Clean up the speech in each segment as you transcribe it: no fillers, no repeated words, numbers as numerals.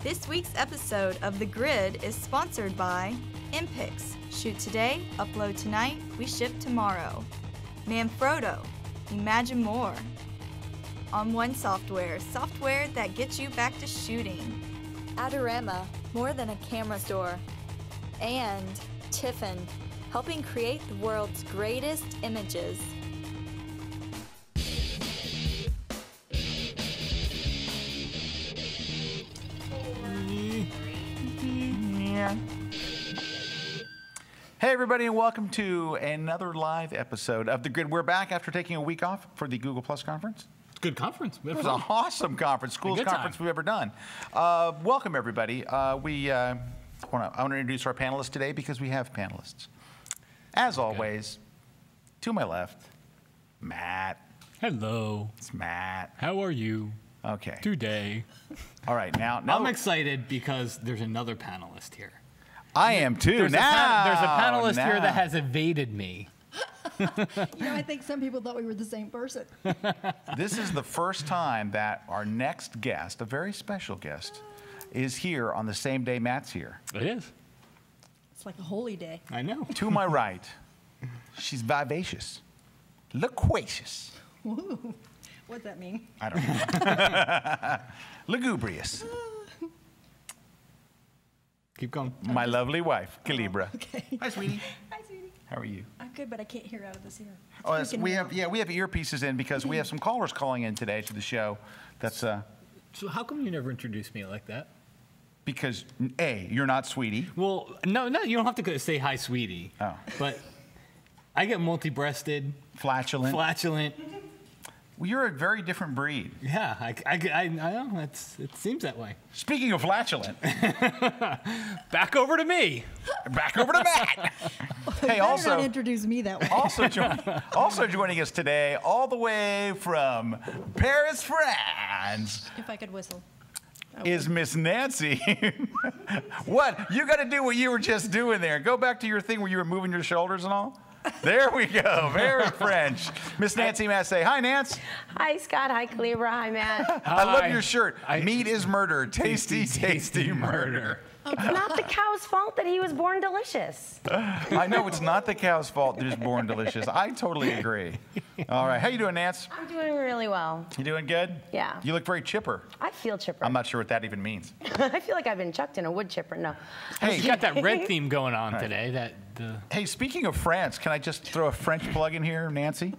This week's episode of The Grid is sponsored by Impix. Shoot today, upload tonight, we ship tomorrow. Manfrotto, imagine more. On One Software, software that gets you back to shooting. Adorama, more than a camera store. And Tiffin, helping create the world's greatest images. Yeah. Hey everybody, and welcome to another live episode of The Grid. We're back after taking a week off for the Google Plus conference. Good conference. It was an awesome conference, coolest conference we've ever done. Welcome everybody. I want to introduce our panelists today because we have panelists. As always, to my left, Matt. Hello. It's Matt. How are you? Okay. Today. All right, now I'm excited because there's another panelist here. I am too. There's a panelist now. here that has evaded me. I think some people thought we were the same person. This is the first time that our next guest, a very special guest, is here on the same day Matt's here. It is. It's like a holy day. I know. To my right, she's vivacious, loquacious. Woo. What's that mean? I don't know. Lugubrious. Keep going. My lovely wife, Kalebra. Okay. Hi, sweetie. Hi, sweetie. How are you? I'm good, but I can't hear out of this ear. Oh, we have earpieces in because we have some callers calling in today to the show. That's So how come you never introduced me like that? because A, you're not sweetie. Well, no, you don't have to say hi, sweetie. Oh. But I get multi-breasted, Flatulent. Well, you're a very different breed. Yeah, I know. It seems that way. Speaking of flatulent, Back over to me. back over to Matt. Hey, You better also not introduce me that way. also joining us today, all the way from Paris, France, If I could whistle. is Miss Nancy. What? You got to do what you were just doing there. Go back to your thing where you were moving your shoulders and all. There we go. Very French. Miss Nancy Massey. Hi, Nance. Hi, Scott. Hi, Kalebra. Hi, Matt. I love your shirt. Meat is murder. Tasty, tasty murder. murder. It's not the cow's fault that he was born delicious. I know it's not the cow's fault that he's born delicious. I totally agree. All right. How you doing, Nance? I'm doing really well. You doing good? Yeah. You look very chipper. I feel chipper. I'm not sure what that even means. I feel like I've been chucked in a wood chipper. No. Hey, You got that red theme going on today. Hey, speaking of France, can I just throw a French plug in here, Nancy?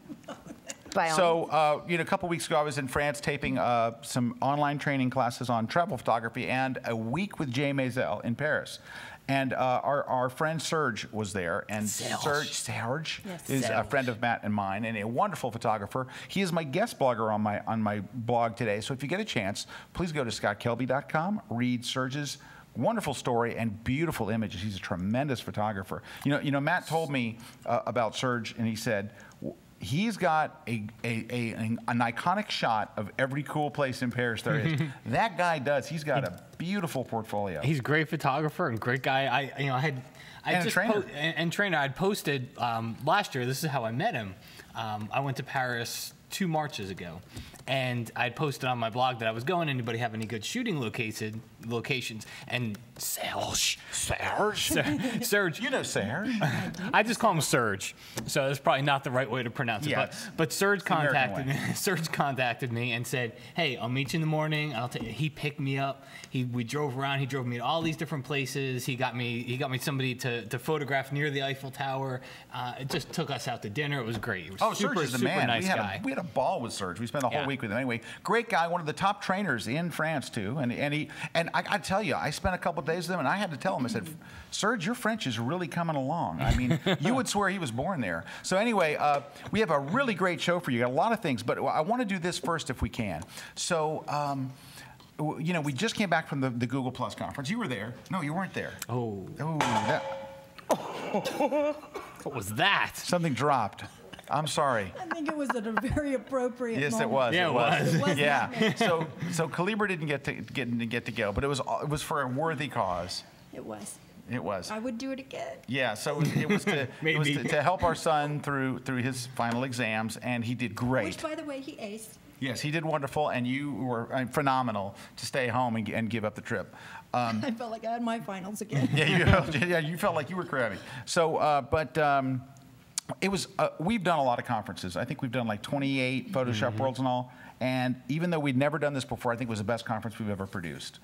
By all means. So, a couple weeks ago, I was in France taping some online training classes on travel photography and a week with Jay Maisel in Paris. And our friend Serge was there, and Serge is a friend of Matt and mine, and a wonderful photographer. He is my guest blogger on my blog today. So if you get a chance, please go to scottkelby.com, read Serge's wonderful story and beautiful images. He's a tremendous photographer. You know, Matt told me about Serge, and he said he's got an iconic shot of every cool place in Paris there is. That guy does. He's got a beautiful portfolio. He's a great photographer and great guy. Trainer. I'd posted last year. This is how I met him. I went to Paris 2 Marches ago, and I'd posted on my blog that I was going. Anybody have any good shooting locations? And Serge. You know Serge. I just call him Serge, so that's probably not the right way to pronounce it. Yes. But Serge contacted me and said, "Hey, I'll meet you in the morning." He picked me up. We drove around. He drove me to all these different places. He got me somebody to photograph near the Eiffel Tower. It just took us out to dinner. It was great. It was Serge is the man. Nice guy. We had a ball with Serge. We spent the whole week with him. Anyway, great guy. One of the top trainers in France too. And I tell you, I spent a couple of days with him, and I had to tell him. I said, "Serge, your French is really coming along. I mean, you would swear he was born there." So anyway, we have a really great show for you. Got a lot of things, but I want to do this first if we can. So. We just came back from the Google Plus conference. You were there. No, you weren't there. Oh. What was that? Something dropped. I'm sorry. I think it was at a very appropriate Yes, moment. it was. Yeah, it was. It was Yeah. So Kalebra didn't get to go, but it was for a worthy cause. It was. It was. I would do it again. Yeah, so it was to help our son through his final exams, and he did great. Which, by the way, he aced. Yes, he did wonderful, and you were phenomenal to stay home and give up the trip. I felt like I had my finals again. You felt like you were crabby. So, it was. We've done a lot of conferences. I think we've done like 28 Photoshop Worlds and all. And even though we'd never done this before, I think it was the best conference we've ever produced.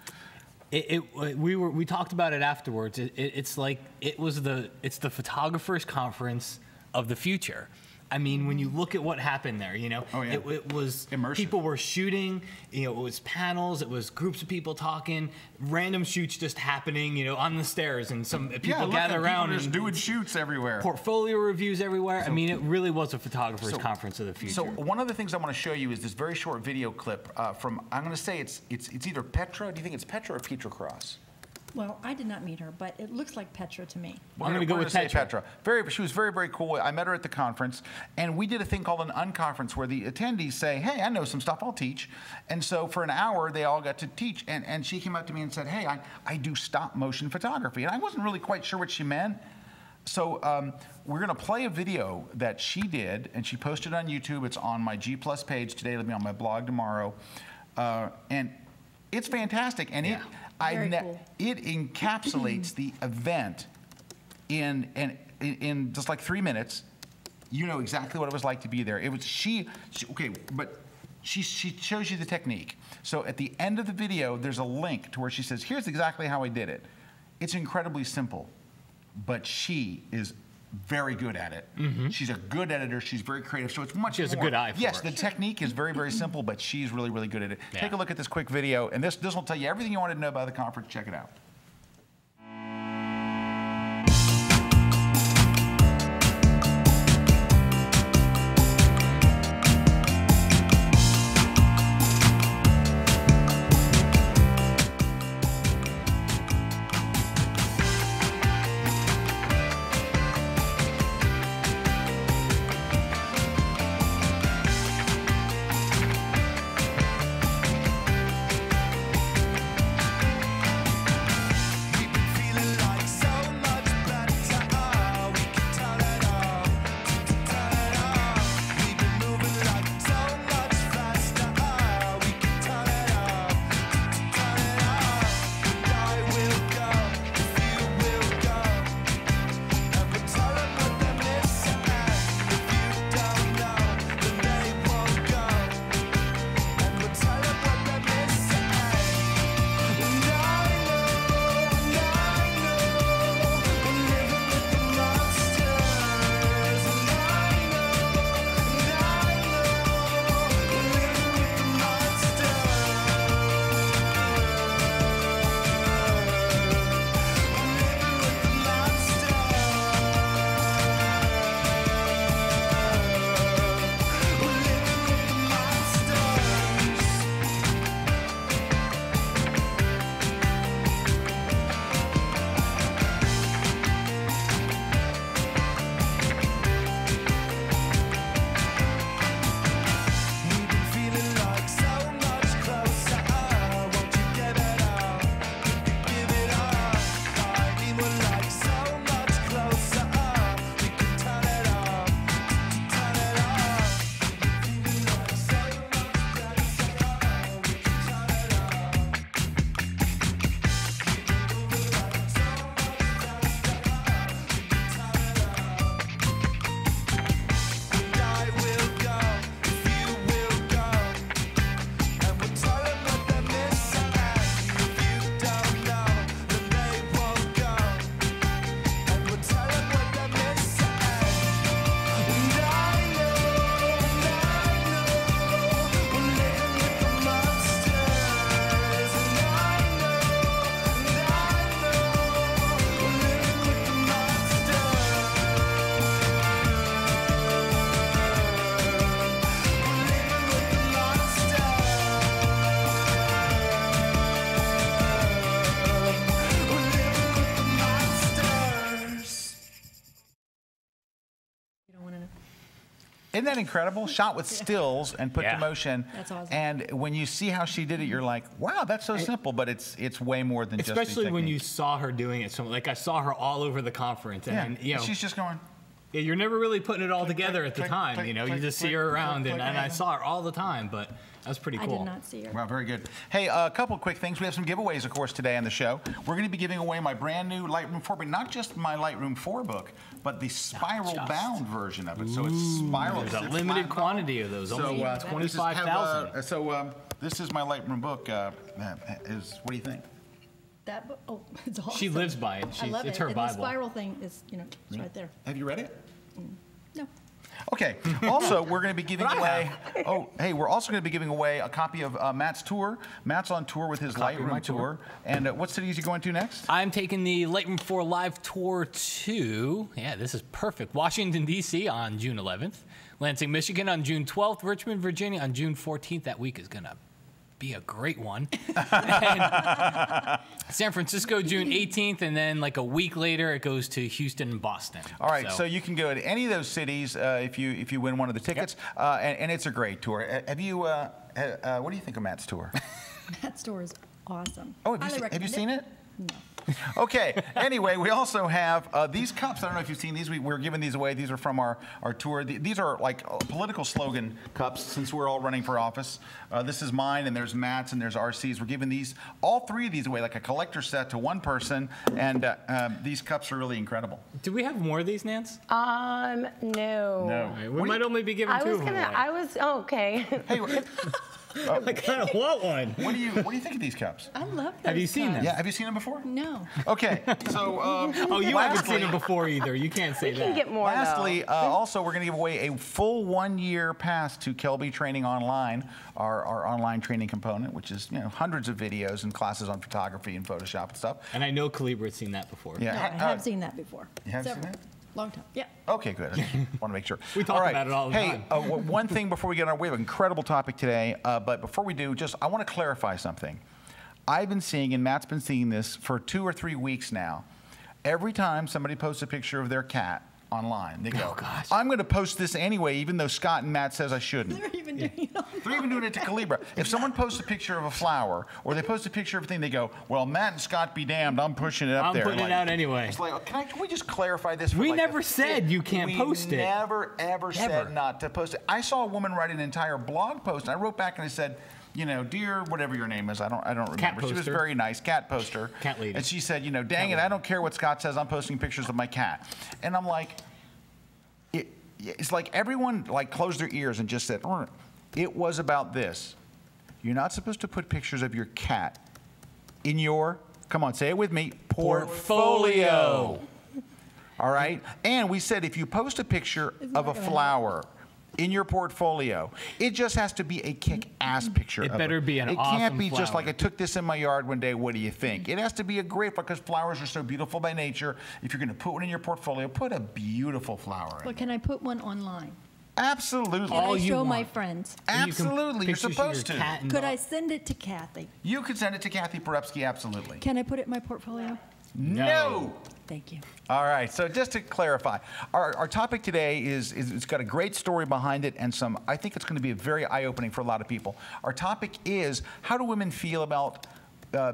We talked about it afterwards. It's the photographers' conference of the future. I mean, when you look at what happened there, you know, it was immersive. People were shooting, you know, it was panels, it was groups of people talking, random shoots just happening, you know, on the stairs, and some people gather around and doing shoots everywhere. Portfolio reviews everywhere. I mean, it really was a photographers' conference of the future. So one of the things I want to show you is this very short video clip from, I'm going to say it's either Petra. Do you think it's Petra or Petra Cross? Well, I did not meet her, but it looks like Petra to me. I'm going to go with Petra. She was very, very cool. I met her at the conference, and we did a thing called an unconference where the attendees say, hey, I know some stuff, I'll teach. And so for an hour, they all got to teach. And she came up to me and said, hey, I do stop motion photography. And I wasn't really quite sure what she meant. So we're going to play a video that she did, and she posted on YouTube. It's on my G+ page today. It'll be on my blog tomorrow. And it's fantastic. And it encapsulates the event in just like 3 minutes. You know exactly what it was like to be there. It was she shows you the technique. So at the end of the video, there's a link to where she says, here's exactly how I did it. It's incredibly simple, but she is very good at it. She's a good editor. She's very creative. So it's much She has a good eye for Yes, it. the technique is very, very simple, but she's really, really good at it. Take a look at this quick video, and this will tell you everything you wanted to know about the conference. Check it out. Isn't that incredible? Shot with stills and put to motion. That's awesome. And when you see how she did it, you're like, wow, that's so simple, but it's way more than just the Especially when technique. you saw her doing it. So, like, I saw her all over the conference. And, you know, she's just going. Yeah, you're never really putting it all together at the time. You know, you just see her around, and I saw her all the time, but that was pretty cool. I did not see her. Wow, very good. Hey, a couple quick things. We have some giveaways, of course, today on the show. We're going to be giving away my brand new Lightroom 4, but not just my Lightroom 4 book, but the spiral-bound version of it. So it's spiral. There's a limited quantity of those, only 25,000. So this is my Lightroom book. What do you think? That book, oh, it's awesome. She lives by it. I love it's it. her And Bible. the spiral thing is, it's right there. Have you read it? No. Okay. Also, we're going to be giving away. Oh, hey, we're also going to be giving away a copy of Matt's tour. Matt's on tour with his Lightroom tour. And what cities are you going to next? I'm taking the Lightroom 4 Live Tour to, this is perfect, Washington, D.C. on June 11th, Lansing, Michigan on June 12th, Richmond, Virginia on June 14th. That week is going to be a great one. And San Francisco, June 18th, and then like a week later, it goes to Houston and Boston. All right, so you can go to any of those cities if you win one of the tickets, and it's a great tour. Have you? What do you think of Matt's tour? Matt's tour is awesome. Oh, have you seen it? No. Okay. Anyway, we also have these cups. I don't know if you've seen these. We're giving these away. These are from our tour. These are like political slogan cups since we're all running for office. This is mine, and there's Matt's, and there's RC's. We're giving all three of these away, like a collector set to one person, and these cups are really incredible. Do we have more of these, Nance? No. No. Right, we might only be giving two of them away. Okay. Hey, I kind of want one. what do you think of these cups? I love those. Have you seen them? Yeah, have you seen them before? No. Okay, so Oh, you haven't seen them before either. You can't say We that. can get more, lastly, also we're going to give away a full 1-year pass to Kelby Training Online, our online training component, which is hundreds of videos and classes on photography and Photoshop and stuff. And I know Kalebra had seen that before. Yeah, No, I have seen that before. You have seen Several. that? Long time. Yeah. Okay, good. I just want to make sure. We talk about it all the time. Hey, one thing before we get on, we have an incredible topic today, but before we do, I want to clarify something. I've been seeing, and Matt's been seeing this for 2 or 3 weeks now. Every time somebody posts a picture of their cat online, they go, I'm going to post this anyway, even though Scott and Matt says I shouldn't. They're even doing it. They're even doing it to Kalebra. If someone posts a picture of a flower, or they post a picture of a thing, they go, well, Matt and Scott be damned, I'm pushing it up there. I'm putting it out anyway. It's like, can we just clarify this? We never said you can't post it. We never, ever said not to post it. I saw a woman write an entire blog post, and I wrote back and I said, dear whatever your name is, I don't remember. Cat She was poster. very nice, cat poster. Cat lady. And she said, dang it, I don't care what Scott says, I'm posting pictures of my cat. And I'm like, it's like everyone closed their ears and just said, it was about this. You're not supposed to put pictures of your cat in your, come on, say it with me, portfolio. All right? And we said if you post a picture of a flower in your portfolio, it just has to be a kick-ass picture. It better be an awesome It can't be just flower. like, I took this in my yard one day, what do you think? It has to be a great flower, because flowers are so beautiful by nature. If you're going to put one in your portfolio, put a beautiful flower in. But can I put one online? Absolutely. Can I show my friends? Absolutely, you're supposed to. Could I send it to Kathy? You could send it to Kathy Porepsky, absolutely. Can I put it in my portfolio? No. Thank you. All right, so just to clarify, our topic today is it's got a great story behind it, and I think it's going to be very eye-opening for a lot of people. Our topic is, how do women feel about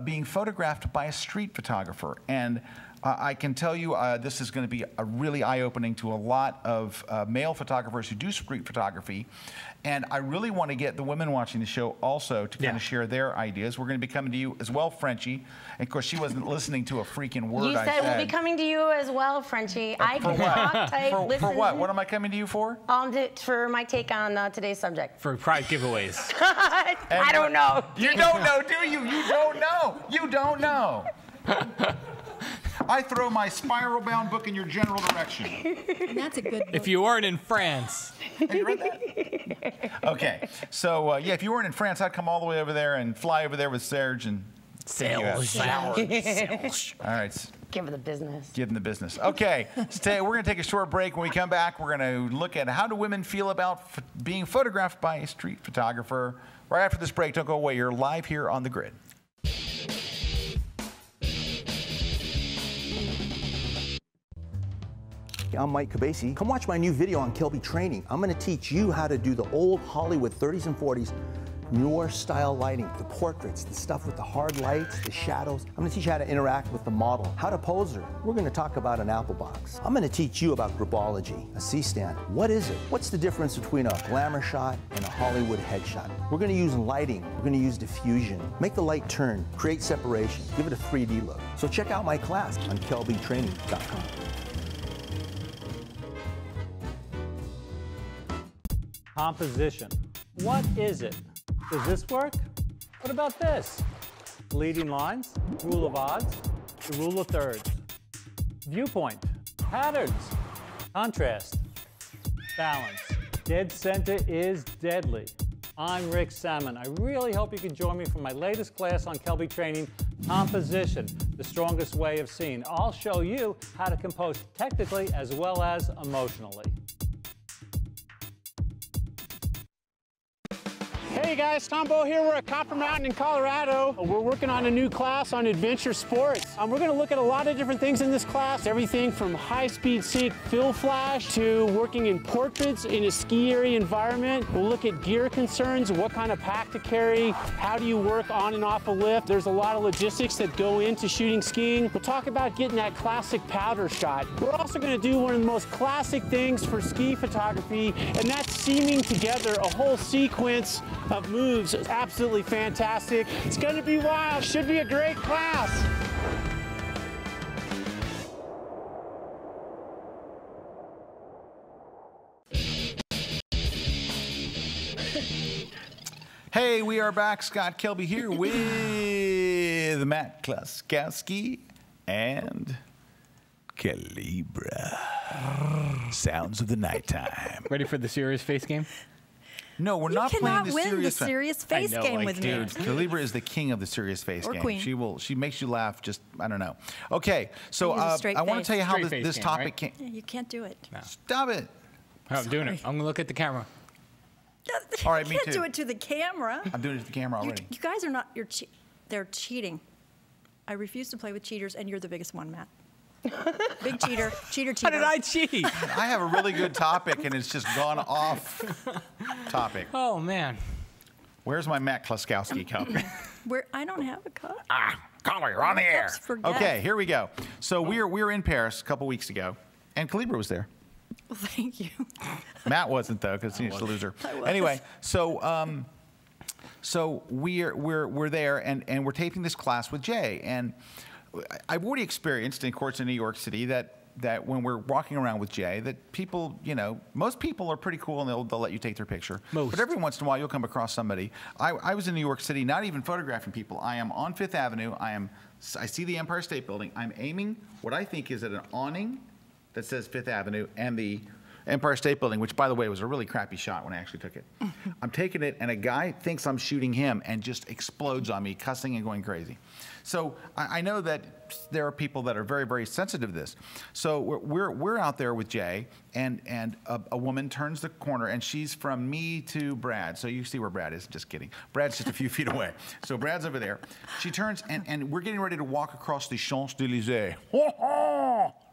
being photographed by a street photographer? And I can tell you this is going to be a really eye-opening to a lot of male photographers who do street photography. And I really want to get the women watching the show also to kind of share their ideas. We're going to be coming to you as well, Frenchie. And of course, she wasn't listening to a freaking word I said. You said we'll be coming to you as well, Frenchie. I can talk, type, listen. For what? What am I coming to you for? For my take on today's subject. For prize giveaways. I don't know. You don't know, do you? You don't know. You don't know. I throw my spiral-bound book in your general direction. And that's a good book. If you weren't in France. Have you read that? Okay. So, if you weren't in France, I'd come all the way over there and fly over there with Serge and Sales. All right. Give her the business. Give them the business. Okay. So today we're going to take a short break. When we come back, we're going to look at how do women feel about being photographed by a street photographer. Right after this break, don't go away. You're live here on The Grid. I'm Mike Cabasi. Come watch my new video on Kelby Training. I'm going to teach you how to do the old Hollywood 30s and 40s your style lighting, the portraits, the stuff with the hard lights, the shadows. I'm gonna teach you how to interact with the model, how to pose her. We're gonna talk about an apple box. I'm gonna teach you about grapology, a C-stand. What is it? What's the difference between a glamour shot and a Hollywood headshot? We're gonna use lighting, we're gonna use diffusion, make the light turn, create separation, give it a 3D look. So check out my class on KelbyTraining.com. Composition. What is it? Does this work? What about this? Leading lines, rule of odds, the rule of thirds. Viewpoint, patterns, contrast, balance. Dead center is deadly. I'm Rick Salmon. I really hope you can join me for my latest class on Kelby Training, Composition, the strongest way of seeing. I'll show you how to compose technically as well as emotionally. Hey guys, Tom Bow here. We're at Copper Mountain in Colorado. We're working on a new class on adventure sports. We're going to look at a lot of different things in this class. Everything from high-speed sync fill flash to working in portraits in a ski area environment. We'll look at gear concerns, what kind of pack to carry, how do you work on and off a lift. There's a lot of logistics that go into shooting skiing. We'll talk about getting that classic powder shot. We're also going to do one of the most classic things for ski photography, and that's seaming together a whole sequence of moves. It's absolutely fantastic. It's going to be wild. Should be a great class. Hey, we are back. Scott Kelby here with Matt Klaskowski and Kalebra. Sounds of the nighttime. Ready for the serious face game? No, we're not playing the win serious the serious face game with dude, me. Kalebra is the king of the serious face game. Queen. She makes you laugh. Just I don't know. Okay, so I want to tell you how Straight this face topic game, came. You can't do it. No. Stop it. Oh, I'm doing it. I'm gonna look at the camera. All right, you me can't too. do it to the camera. I'm doing it to the camera already. You guys are not. They're cheating. I refuse to play with cheaters, and you're the biggest one, Matt. Big cheater, cheater. How did I cheat? I have a really good topic, and it's just gone off topic. Oh man. Where's my Matt Klaskowski cup? I don't have a cup. Caller, you're on the air. Cups for Okay, death. here we go. So we were in Paris a couple weeks ago, and Kalebra was there. Well, thank you. Matt wasn't though, because he's a loser. I was. Anyway, so we're there, and we're taping this class with Jay, and I've already experienced in courts in New York City that when we're walking around with Jay, that people, most people are pretty cool and they'll let you take their picture. Most. But every once in a while you'll come across somebody. I was in New York City, not even photographing people. I am on Fifth Avenue. I see the Empire State Building. I'm aiming what I think is at an awning that says Fifth Avenue and the Empire State Building, which, by the way, was a really crappy shot when I actually took it. I'm taking it, and a guy thinks I'm shooting him and just explodes on me, cussing and going crazy. So I know that there are people that are very, very sensitive to this. So we're out there with Jay, and a woman turns the corner, and she's from me to Brad. So you see where Brad is. Just kidding. Brad's just a few feet away. So Brad's over there. She turns, and we're getting ready to walk across the Champs-Élysées.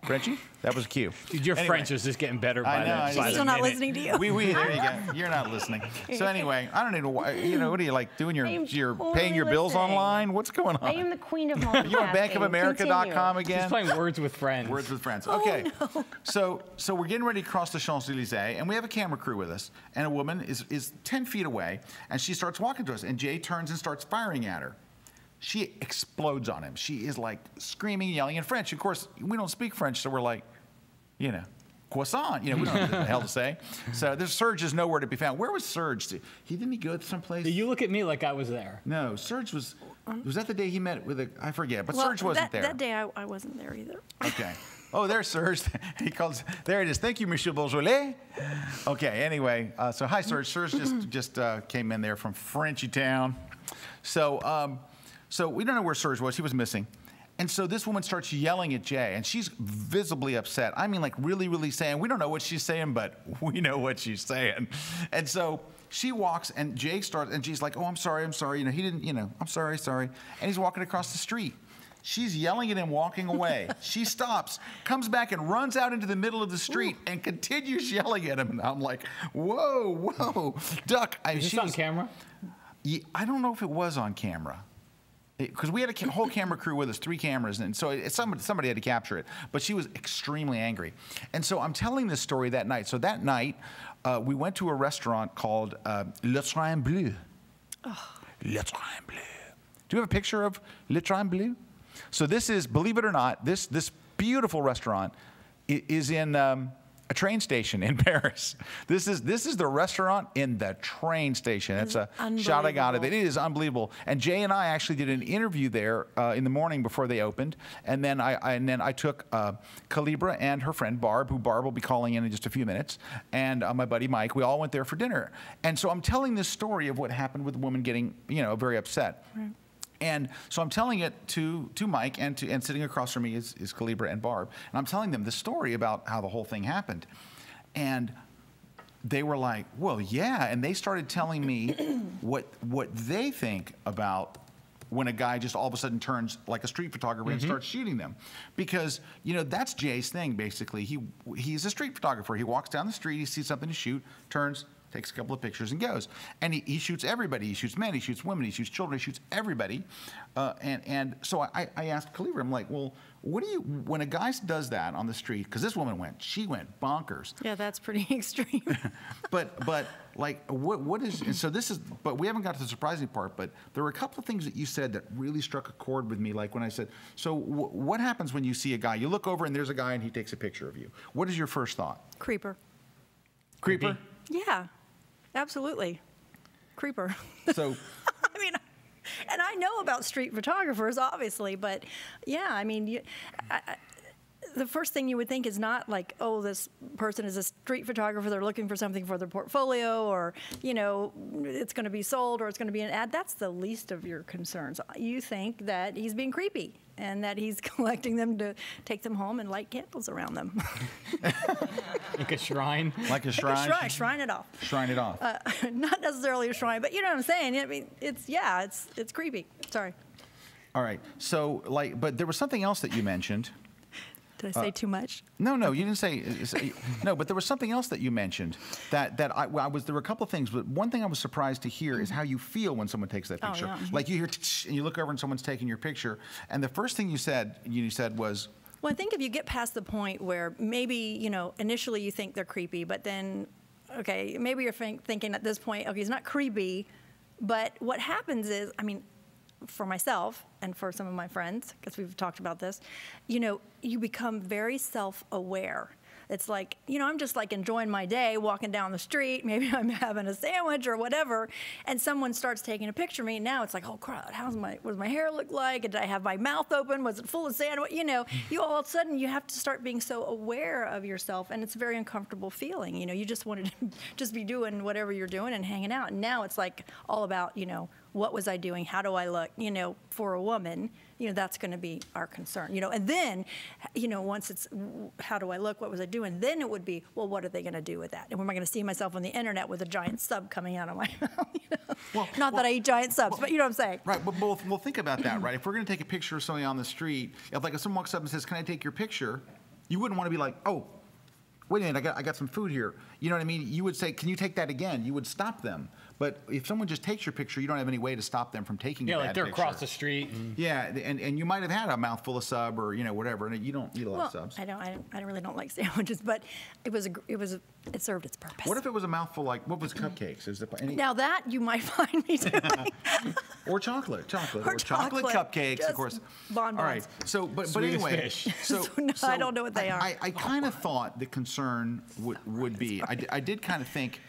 Frenchie? That was a cue. Dude, your Anyway. French is just getting better by the She's still not listening to you. There you go. You're not listening. So anyway, I don't know why. What are you like doing? You're totally paying your bills listening. online? What's going on? I am the queen of multitasking. Are you on BankOfAmerica.com She's again? playing Words with Friends. Words with Friends. Okay. So we're getting ready to cross the Champs-Élysées, and we have a camera crew with us, and a woman is 10 feet away, and she starts walking to us, and Jay turns and starts firing at her. She explodes on him. She is like screaming, yelling in French. Of course, we don't speak French, so we're like, croissant. We don't know what the hell to say. So Serge is nowhere to be found. Where was Serge? Didn't he go someplace? You look at me like I was there. No, Serge was that the day he met with I forget, but Serge wasn't there. That day I wasn't there either. Okay. Oh, there's Serge. He calls. There it is. Thank you, Monsieur Beaujolais. Okay. Anyway, so hi, Serge. Serge just came in there from Frenchy Town. So we don't know where Serge was. He was missing. And so this woman starts yelling at Jay, and she's visibly upset. I mean, like really, really saying, we don't know what she's saying, but we know what she's saying. And so she walks, and Jay starts, and she's like, oh, I'm sorry. He didn't, I'm sorry. And he's walking across the street. She's yelling at him, walking away. She stops, comes back, and runs out into the middle of the street and continues yelling at him. And I'm like, whoa, duck. Is this on camera? I don't know if it was on camera. Because we had a whole camera crew with us, 3 cameras, and so somebody had to capture it. But she was extremely angry. And so I'm telling this story that night. So that night, we went to a restaurant called Le Train Bleu. Oh. Le Train Bleu. Do you have a picture of Le Train Bleu? So this is, believe it or not, this beautiful restaurant is in a train station in Paris. This is the restaurant in the train station. That's a shot I got of it. It is unbelievable. And Jay and I actually did an interview there in the morning before they opened, and then I took Kalebra and her friend Barb, who Barb will be calling in just a few minutes, and my buddy Mike. We all went there for dinner. And so I'm telling this story of what happened with the woman getting, very upset. Right. And so I'm telling it to Mike, and sitting across from me is Kalebra and Barb. And I'm telling them the story about how the whole thing happened. And they were like, well, yeah. And they started telling me what they think about when a guy just all of a sudden turns like a street photographer and starts shooting them. Because, that's Jay's thing, basically. He's a street photographer. He walks down the street, he sees something to shoot, turns, takes a couple of pictures and goes. And he shoots everybody. He shoots men, he shoots women, he shoots children, he shoots everybody. And so I asked Kalebra, I'm like, well, when a guy does that on the street, because this woman she went bonkers. Yeah, that's pretty extreme. but like, what is, and so this is, but we haven't got to the surprising part, but there were a couple of things that you said that really struck a chord with me. Like when I said, so what happens when you see a guy, you look over and there's a guy and he takes a picture of you. What is your first thought? Creeper. Creeper? Yeah. Absolutely. Creeper. So, I mean, and I know about street photographers, obviously, but yeah, I mean, the first thing you would think is not like, oh, this person is a street photographer, they're looking for something for their portfolio, or, it's going to be sold, or it's going to be an ad. That's the least of your concerns. You think that he's being creepy and that he's collecting them to take them home and light candles around them. Like a shrine? Like a shrine? Like a shrine it off. Shrine it off. Not necessarily a shrine, but you know what I'm saying? I mean, it's creepy. Sorry. All right. So, but there was something else that you mentioned. Did I say too much? No, you didn't say no. But there was something else that you mentioned that there were a couple of things. But one thing I was surprised to hear is how you feel when someone takes that picture. Oh, yeah. Like you hear and you look over and someone's taking your picture, and the first thing you said was. Well, I think if you get past the point where maybe initially you think they're creepy, but then okay, maybe you're thinking at this point, okay, he's not creepy, but what happens is, I mean, for myself and for some of my friends, because we've talked about this, you become very self-aware. It's like, I'm just like enjoying my day, walking down the street, maybe I'm having a sandwich or whatever, and someone starts taking a picture of me, and now it's like, oh crap, what does my hair look like? Did I have my mouth open? Was it full of sand? You all of a sudden, you have to start being so aware of yourself, and it's a very uncomfortable feeling. You just want to just be doing whatever you're doing and hanging out, and now it's like all about, what was I doing? How do I look? For a woman, that's going to be our concern. And then, once it's how do I look? What was I doing? Then it would be, well, what are they going to do with that? And am I going to see myself on the internet with a giant sub coming out of my mouth? Not that I eat giant subs, but you know what I'm saying. Right. But we'll think about that, right? If we're going to take a picture of somebody on the street, if someone walks up and says, "Can I take your picture?" You wouldn't want to be like, "Oh, wait a minute, I got some food here." You know what I mean? You would say, "Can you take that again?" You would stop them. But if someone just takes your picture, you don't have any way to stop them from taking a bad like they're picture. across the street. Yeah, and you might have had a mouthful of sub or whatever, and you don't eat a lot of subs. I really don't like sandwiches, but it served its purpose. What if it was a mouthful what was cupcakes? Is there any? Now that you might find me doing. Or chocolate, or chocolate cupcakes, of course. Bonbons. All right. So, but anyway, so I don't know what they are. I kind of thought the concern would be. I did kind of think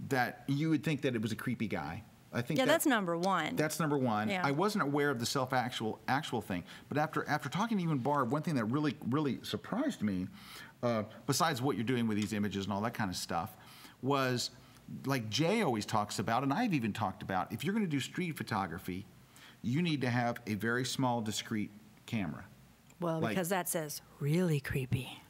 that you would think that it was a creepy guy. I think that's number one. That's number one. Yeah. I wasn't aware of the actual thing, but after talking to you and Barb, one thing that really surprised me, besides what you're doing with these images and all that kind of stuff, was like Jay always talks about, and I've even talked about, if you're going to do street photography, you need to have a very small, discreet camera. Well, because that says really creepy.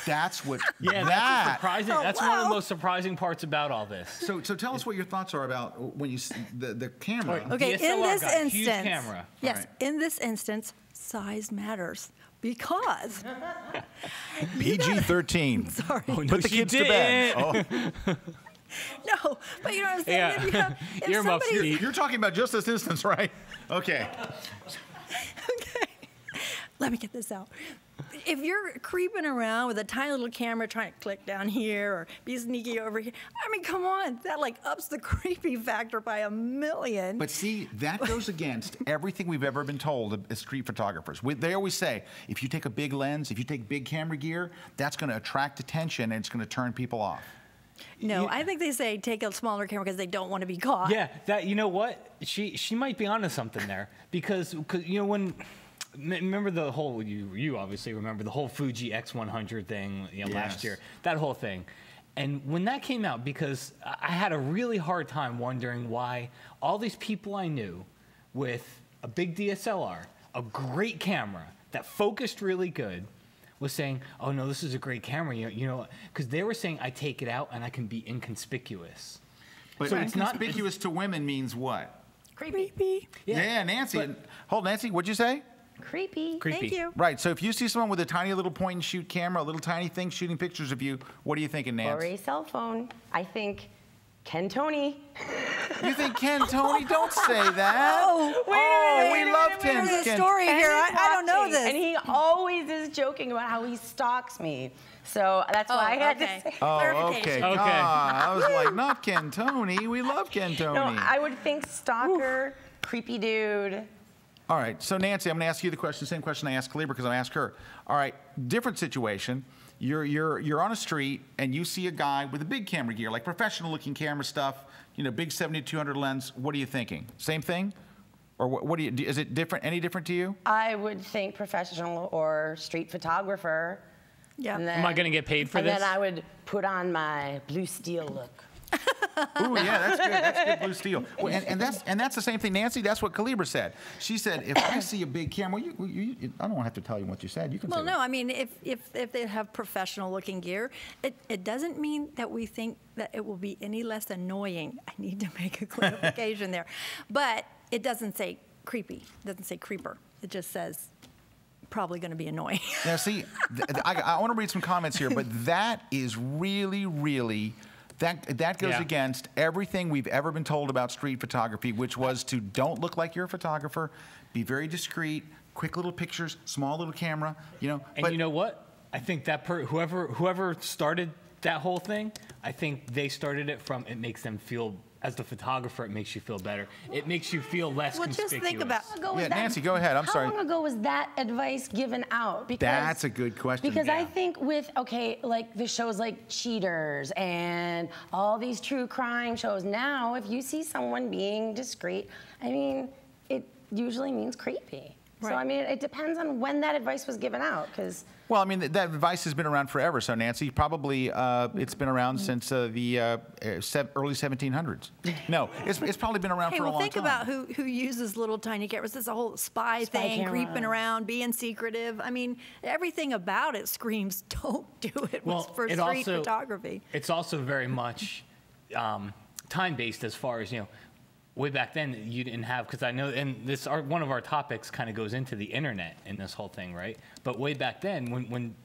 That's what. Yeah, that's surprising. That's one of the most surprising parts about all this. So tell us what your thoughts are about when you see the camera. Okay, in this instance, huge camera. Yes, right. In this instance, size matters because PG-13. Sorry. Put the kids to bed. Oh. No, but you know what I'm saying? Yeah. If you have, if Earmuffs, somebody's- You're talking about just this instance, right? Okay. Okay. Let me get this out. If you're creeping around with a tiny little camera trying to click down here or be sneaky over here, I mean, come on. That like ups the creepy factor by 1,000,000. But see, that goes against everything we've ever been told as street photographers. They always say, if you take a big lens, if you take big camera gear, that's going to attract attention and it's going to turn people off. No, I think they say take a smaller camera because they don't want to be caught. Yeah, that, you know what? She might be onto something there because you know, when remember the whole, you obviously remember the whole Fuji X100 thing, you know, last year, that whole thing. And when that came out, because I had a really hard time wondering why all these people I knew with a big DSLR, a great camera that focused really good, was saying, oh no, this is a great camera, you know, because they were saying I take it out and I can be inconspicuous. But So it's not- inconspicuous to women means what? Creepy. Yeah, Nancy. Hold, Nancy, what'd you say? Creepy. Creepy. Thank you. Right, so if you see someone with a tiny little point and shoot camera, a little tiny thing shooting pictures of you, what are you thinking, Or Nancy? a cell phone. I think Ken Tony. You think Ken Tony? Don't say that. Oh, We love Ken. There's a Ken. story And here. he's I don't know watching, this. And he always is joking about how he stalks me. So that's why I had to say. Oh, okay. Clarification. Okay. Ah, I was like, not Ken Tony. We love Ken Tony. No, I would think stalker, creepy dude. All right, so Nancy, I'm going to ask you the question, same question I asked Kalebra because I asked her. All right, different situation. You're on a street and you see a guy with a big camera gear, like professional-looking camera stuff, you know, big 70-200 lens. What are you thinking? Same thing, or what do you? Is it different? Any different to you? I would think professional or street photographer. Yeah. And Am I going to get paid for and this? then I would put on my blue steel look. Ooh, yeah, that's good. That's good blue steel. Well, and that's the same thing, Nancy. That's what Kalebra said. She said, if I see a big camera, I don't have to tell you what you said. You can. Well, say no, what. I mean, if they have professional-looking gear, it doesn't mean that we think that it will be any less annoying. I need to make a clarification there. But it doesn't say creepy. It doesn't say creeper. It just says probably going to be annoying. Now, see, I want to read some comments here, but that is really, really. That goes Yeah. against everything we've ever been told about street photography, which was to don't look like you're a photographer, be very discreet, quick little pictures, small little camera, you know. And you know what? I think that whoever started that whole thing, I think they started it from it makes them feel, as the photographer, it makes you feel better. It makes you feel less Well, just conspicuous. think about. Yeah, Nancy, go ahead. I'm sorry. How long ago was that advice given out? Because, That's a good question. Because I Yeah. think with, okay, like the shows like Cheaters and all these true crime shows, now if you see someone being discreet, I mean, it usually means creepy. So, Right. I mean, it depends on when that advice was given out, because... Well, I mean, that advice has been around forever. So, Nancy, probably it's been around since the early 1700s. No, it's probably been around Hey, for a well, long think time. about who uses little tiny cameras. It's a whole spy thing, camera. creeping around, being secretive. I mean, everything about it screams, don't do it Well, for it street also- photography. It's also very much time-based as far as, you know, way back then you didn't have, because I know, and one of our topics kind of goes into the internet in this whole thing, right? But way back then,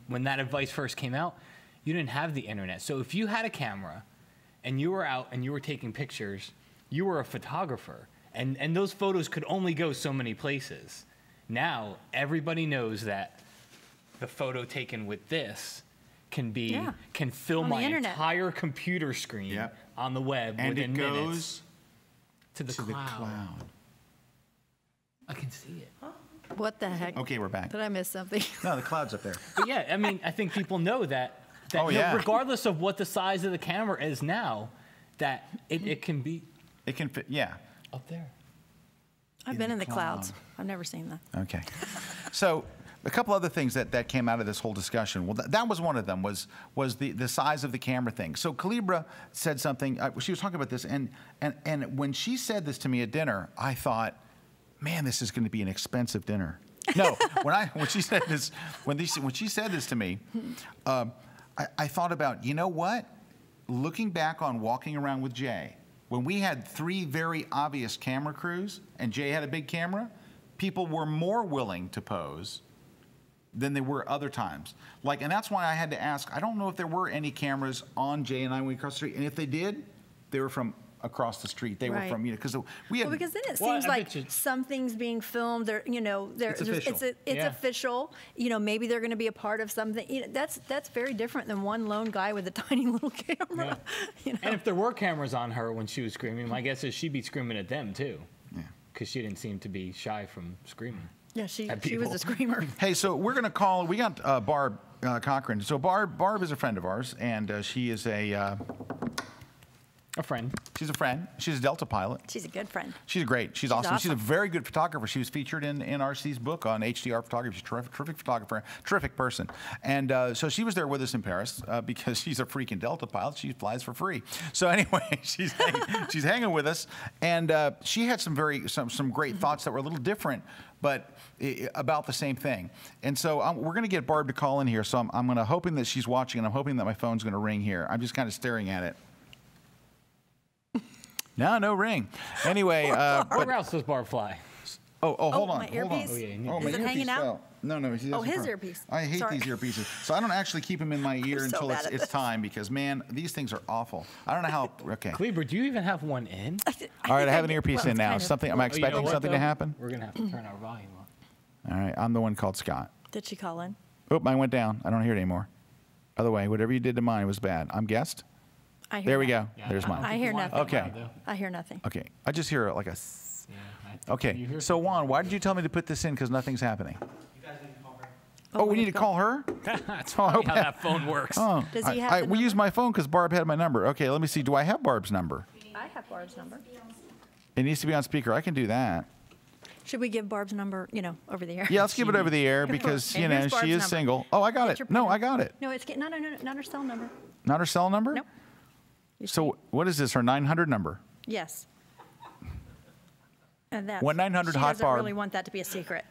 when that advice first came out, you didn't have the internet. So if you had a camera and you were out and you were taking pictures, you were a photographer, and those photos could only go so many places. Now everybody knows that the photo taken with this can fill On the my internet. entire computer screen Yep. on the web and within it goes minutes to the to the cloud. cloud. I can see it. What the heck? Okay, we're back. Did I miss something? No, the cloud's up there. But yeah, I mean, I think people know that Oh, you know, yeah. regardless of what the size of the camera is now, that it can be It can fit. Yeah. up there. I've been in the clouds. I've never seen that. Okay. So a couple other things that came out of this whole discussion. Well, that was one of them, was the size of the camera thing. So Kalebra said something, she was talking about this, and when she said this to me at dinner, I thought, man, this is going to be an expensive dinner. No, when she said this, when she said this to me, I thought about, you know what? Looking back on walking around with Jay, when we had 3 very obvious camera crews and Jay had a big camera, people were more willing to pose than they were other times. And that's why I had to ask, I don't know if there were any cameras on Jay and I when we crossed the street, and if they did, they were from across the street. They were Right. from, because we had. Well, because then it Well, seems I like bet you- some things being filmed, It's official. it's Yeah. official. Maybe they're going to be a part of something. That's very different than one lone guy with a tiny little camera. And if there were cameras on her when she was screaming, my guess is she'd be screaming at them too. Yeah. Because she didn't seem to be shy from screaming. Yeah, she At was people. a screamer. Hey, so we're going to call. We got Barb Cochran. So Barb is a friend of ours, and she is A friend. she's a friend. She's a Delta pilot. She's a good friend. She's great. She's awesome. She's a awesome. very good photographer. She was featured in RC's book on HDR photography. She's a terrific photographer, terrific person. And so she was there with us in Paris because she's a freaking Delta pilot. She flies for free. So anyway, she's hanging with us, and she had some great thoughts that were a little different, but about the same thing. And so we're going to get Barb to call in here. So I'm going to hoping that she's watching, and I'm hoping that my phone's going to ring here. I'm just kind of staring at it. No ring. Anyway, What routes does Barb fly? hold on. my hold on. earpiece? Oh, yeah, you need- Oh, my Is it earpiece hanging out? fell. No, he's Oh, his front. earpiece. I hate Sorry. these earpieces. So I don't actually keep them in my ear so until bad at it's this. time because, man, these things are awful. I don't know how. Okay. Kalebra, do you even have one in? All right, I have an earpiece in now. Kind of. Something. Am I Oh, you know expecting what, something to though? happen? We're going to have to turn our volume up. All right, I'm the one called Scott. Did she call in? Oh, mine went down. I don't hear it anymore. Other way, whatever you did to mine was bad. I'm guessed. I hear There we nothing. go. Yeah, There's I don't mine. I think hear the Wi-Fi nothing. Okay. loud, I hear nothing. Okay, I just hear like a. though. Yeah, I think Okay, you hear so Juan, why did you tell me to put this in? Because nothing's happening. Oh, we need to call her? That's Oh, I hope probably how that phone works. Oh, Does he have the we use number? my phone because Barb had my number. Okay, let me see. Do I have Barb's number? I have Barb's number. It needs to be on speaker. I can do that. Should we give Barb's number, over the air? Yeah, let's give it over the air because, Okay, here's Barb's she is number. single. Oh, I got Get it. your No, pen. I got it. No, no, not her cell number. Not her cell number? Nope. So what is this, her 900 number? Yes. And that's 1-900 she hot doesn't Barb. really want that to be a secret.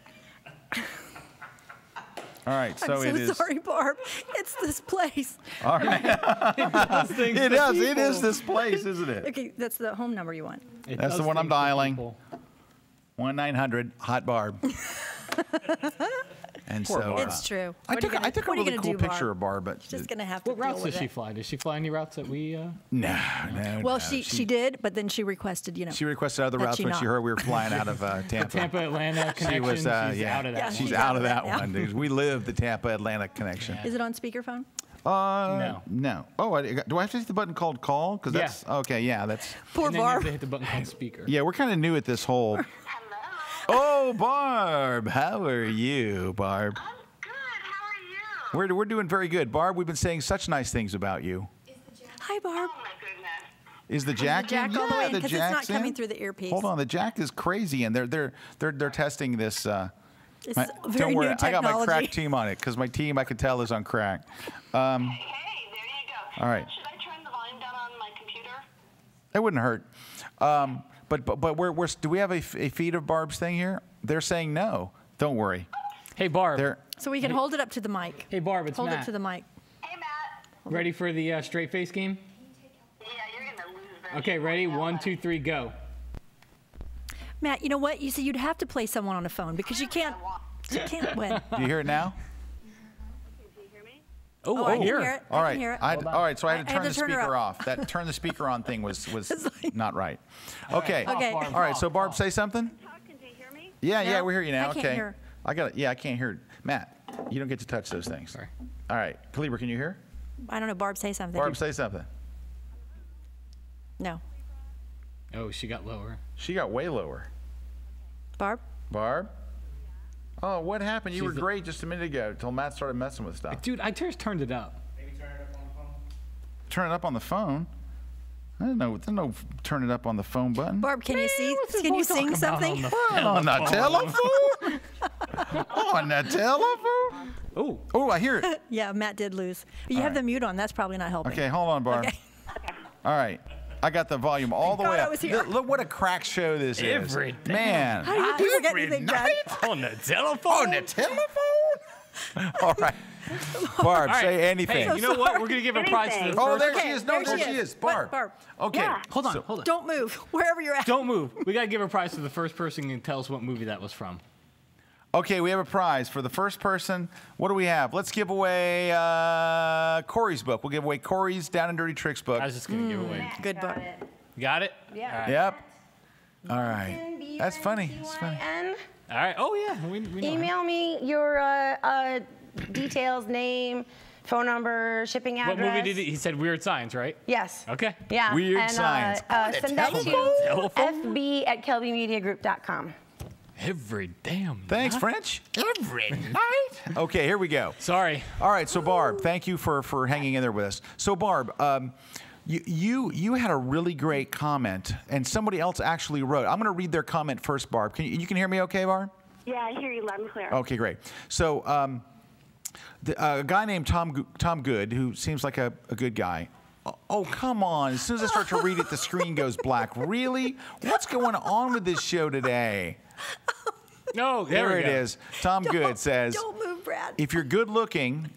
All right, so I'm it so is. sorry, Barb. It's this place. All right. It does. It is this place, isn't it? Okay, that's the home number you want. It That's the does one I'm things to dialing. people. 1-900 hot Barb. And Poor so Barb. It's true. I What are you took gonna- a what are you really gonna cool do, picture Barb? of Barb, but Just gonna have to What deal routes with does she it. fly? Does she fly any routes that we? no. Well, no. she did, but then she requested, She requested other that routes she when not. she heard we were flying out of Tampa. Tampa Atlanta She connection. was, she's yeah, out of that. Yeah, one. she's out of that one. Dude. We live the Tampa Atlanta connection. Is it on speakerphone? No. Oh, do I have to hit the button called call? Because Yeah. that's okay. Yeah, that's. Poor And then you have Barb. to hit the button called speaker. Yeah, we're kind of new at this whole. Oh, Barb, how are you, Barb? I'm good. How are you? We're doing very good, Barb. We've been saying such nice things about you. Hi, Barb. Oh my goodness. Is the jack jack in? all the way in? the 'Cause it's not jack's coming in. through the earpiece. Hold on, the jack is crazy, and they're testing this. It's Don't very worry, new I got technology. my crack team on it because my team I can tell is on crack. Hey, there you go. All right. Should I turn the volume down on my computer? It wouldn't hurt. But we're do we have a feed of Barb's thing here? They're saying no. Don't worry. Hey Barb. They're So we can hold it up to the mic. Hey Barb, it's Hold Matt. it to the mic. Hey, Matt. Ready for the straight face game? Yeah, you're gonna lose this. Okay, ready? 1, 2, 3, go. Matt, you know what? You see, you'd have to play someone on the phone because you can't win. Do you hear it now? Do you hear me? Oh, I I can hear. hear it. All I right. can hear it. All right. So I had to I had turn to the turn her speaker up. off. That turn the speaker on thing was not right. Okay. Okay. Barb, All right. So off, Barb, off. say something. Talking. Do you hear me? Yeah. No, We hear you now. I can't Okay. hear. I got it. Yeah. I can't hear it. Matt, you don't get to touch those things. Sorry. All right. Kalebra, can you hear? I don't know. Barb, say something. Barb, say something. No. Oh, she got lower. She got way lower. Barb? Barb? Oh, what happened? You She's were the- great just a minute ago until Matt started messing with stuff. Dude, I just turned it up. Turn it up on the phone? I don't know. There's no turn it up on the phone button. Barb, can you see? Can you sing something? On the telephone? On the telephone? Oh, Oh, I hear it. Yeah, Matt did lose. You have right. the mute on. That's probably not helping. Okay, hold on, Barb. Okay. All right. I got the volume all the God way I up. was here. Look what a crack show this is. Every day. Man. How do you people get anything done? on the telephone. On the telephone? All right. Barb, All right. say anything. Hey, you know what? We're gonna give a prize to the Anything. Oh, first. there Okay, she is. No, there she is. Barb. Barb. Okay. Yeah. Hold on, So- hold on. Don't move. Wherever you're at. Don't move. We gotta give a prize to the first person who can tell us what movie that was from. Okay, we have a prize for the first person. What do we have? Let's give away Corey's book. We'll give away Corey's Down and Dirty Tricks book. I was just going to give away. Good book. You got it? Yeah. All right. Yep. All right. That's funny. That's funny. All right. Oh, yeah. We know Email me your details, name, phone number, shipping address. What movie did he said Weird Science, right? Yes. Okay. Yeah. Weird and, Science. Send that to fb@kelbymediagroup.com. Every damn Thanks, night. French. Every night. Okay, here we go. Sorry. All right, so Barb, thank you for hanging in there with us. So Barb, you had a really great comment, and somebody else actually wrote. I'm going to read their comment first, Barb. You can hear me okay, Barb? Yeah, I hear you loud and clear. Okay, great. So a guy named Tom Good, who seems like a good guy. Oh, come on. As soon as I start to read it, the screen goes black. Really? What's going on with this show today? No, there it is. Tom Good says, Don't move, Brad. if you're good looking,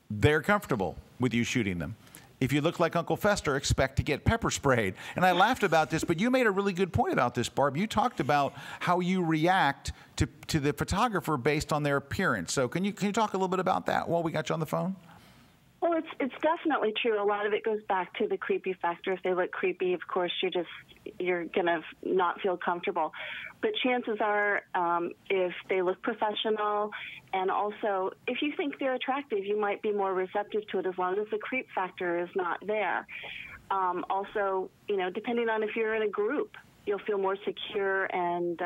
they're comfortable with you shooting them. If you look like Uncle Fester, expect to get pepper sprayed. And I laughed about this, but you made a really good point about this, Barb. You talked about how you react to the photographer based on their appearance. So can you talk a little bit about that while we got you on the phone? Well, it's definitely true. A lot of it goes back to the creepy factor. If they look creepy, of course, you're gonna not feel comfortable. But chances are, if they look professional, and also if you think they're attractive, you might be more receptive to it as long as the creep factor is not there. Also, depending on if you're in a group, you'll feel more secure and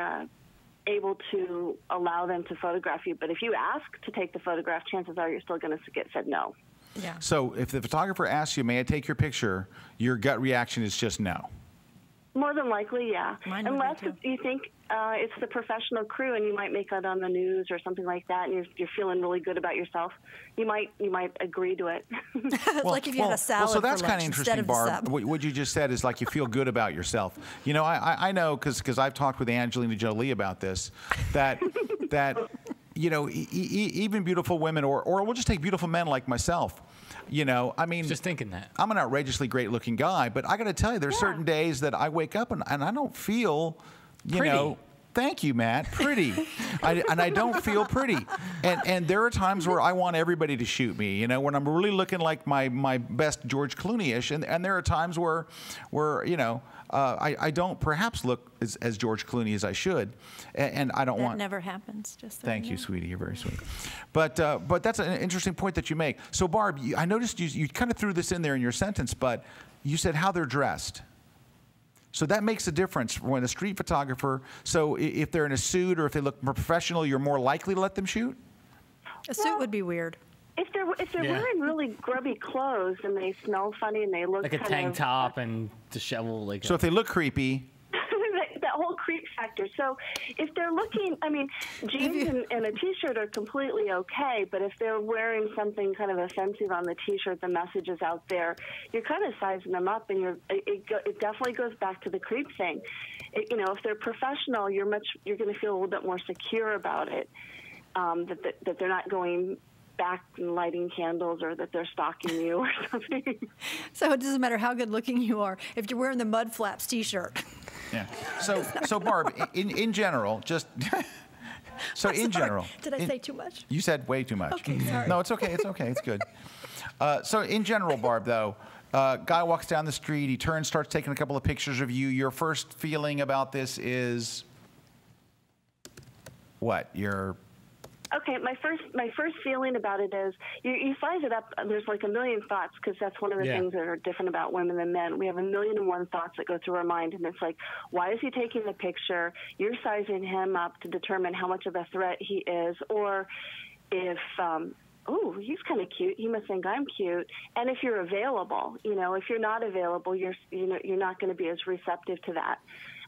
able to allow them to photograph you. But if you ask to take the photograph, chances are you're still going to get said no. Yeah. So if the photographer asks you, may I take your picture, your gut reaction is just no. More than likely, yeah. Mine would be Unless too. you think it's the professional crew and you might make it on the news or something like that, and you're feeling really good about yourself, you might agree to it. It's like if you had a salad so that's for kind lunch of instead interesting, of the Barb. sub. What you just said is like you feel good about yourself. I know because I've talked with Angelina Jolie about this, that even beautiful women, or we'll just take beautiful men like myself. I mean, Just thinking that. I'm an outrageously great-looking guy, but I got to tell you, there's certain days that I wake up and I don't feel, Pretty. Thank you, Matt. Pretty, and I don't feel pretty. And there are times where I want everybody to shoot me. When I'm really looking like my best George Clooney-ish, and there are times where I don't perhaps look as George Clooney as I should, and I don't That want. never happens. Just so Thank you you, know. sweetie. You're very sweet. But that's an interesting point that you make. So, Barb, I noticed you kind of threw this in there in your sentence, but you said how they're dressed. So that makes a difference when a street photographer. So if they're in a suit or if they look more professional, you're more likely to let them shoot. A suit would be weird. If they're Yeah. wearing really grubby clothes and they smell funny and they look Like a kind tank of, top and disheveled. Like So if they look creepy, that whole creep factor. So if they're looking, jeans and a T-shirt are completely okay, but if they're wearing something kind of offensive on the T-shirt, the message is out there, you're kind of sizing them up, and it definitely goes back to the creep thing. If they're professional, you're going to feel a little bit more secure about it, that they're not going back and lighting candles or that they're stalking you or something. So it doesn't matter how good looking you are if you're wearing the Mud Flaps T-shirt. yeah. So Barb, in general, just so in general, Did I say too much? You said way too much. Okay, sorry. No, it's okay. It's okay. It's good. So in general, Barb, though, guy walks down the street. He turns, starts taking a couple of pictures of you. Your first feeling about this is what? Okay, my first feeling about it is you size it up. There's like a million thoughts because that's one of the things that are different about women and men. We have 1,000,001 thoughts that go through our mind, and it's like, why is he taking the picture? You're sizing him up to determine how much of a threat he is, or if oh, he's kind of cute. He must think I'm cute. And if you're available, if you're not available, you're not going to be as receptive to that.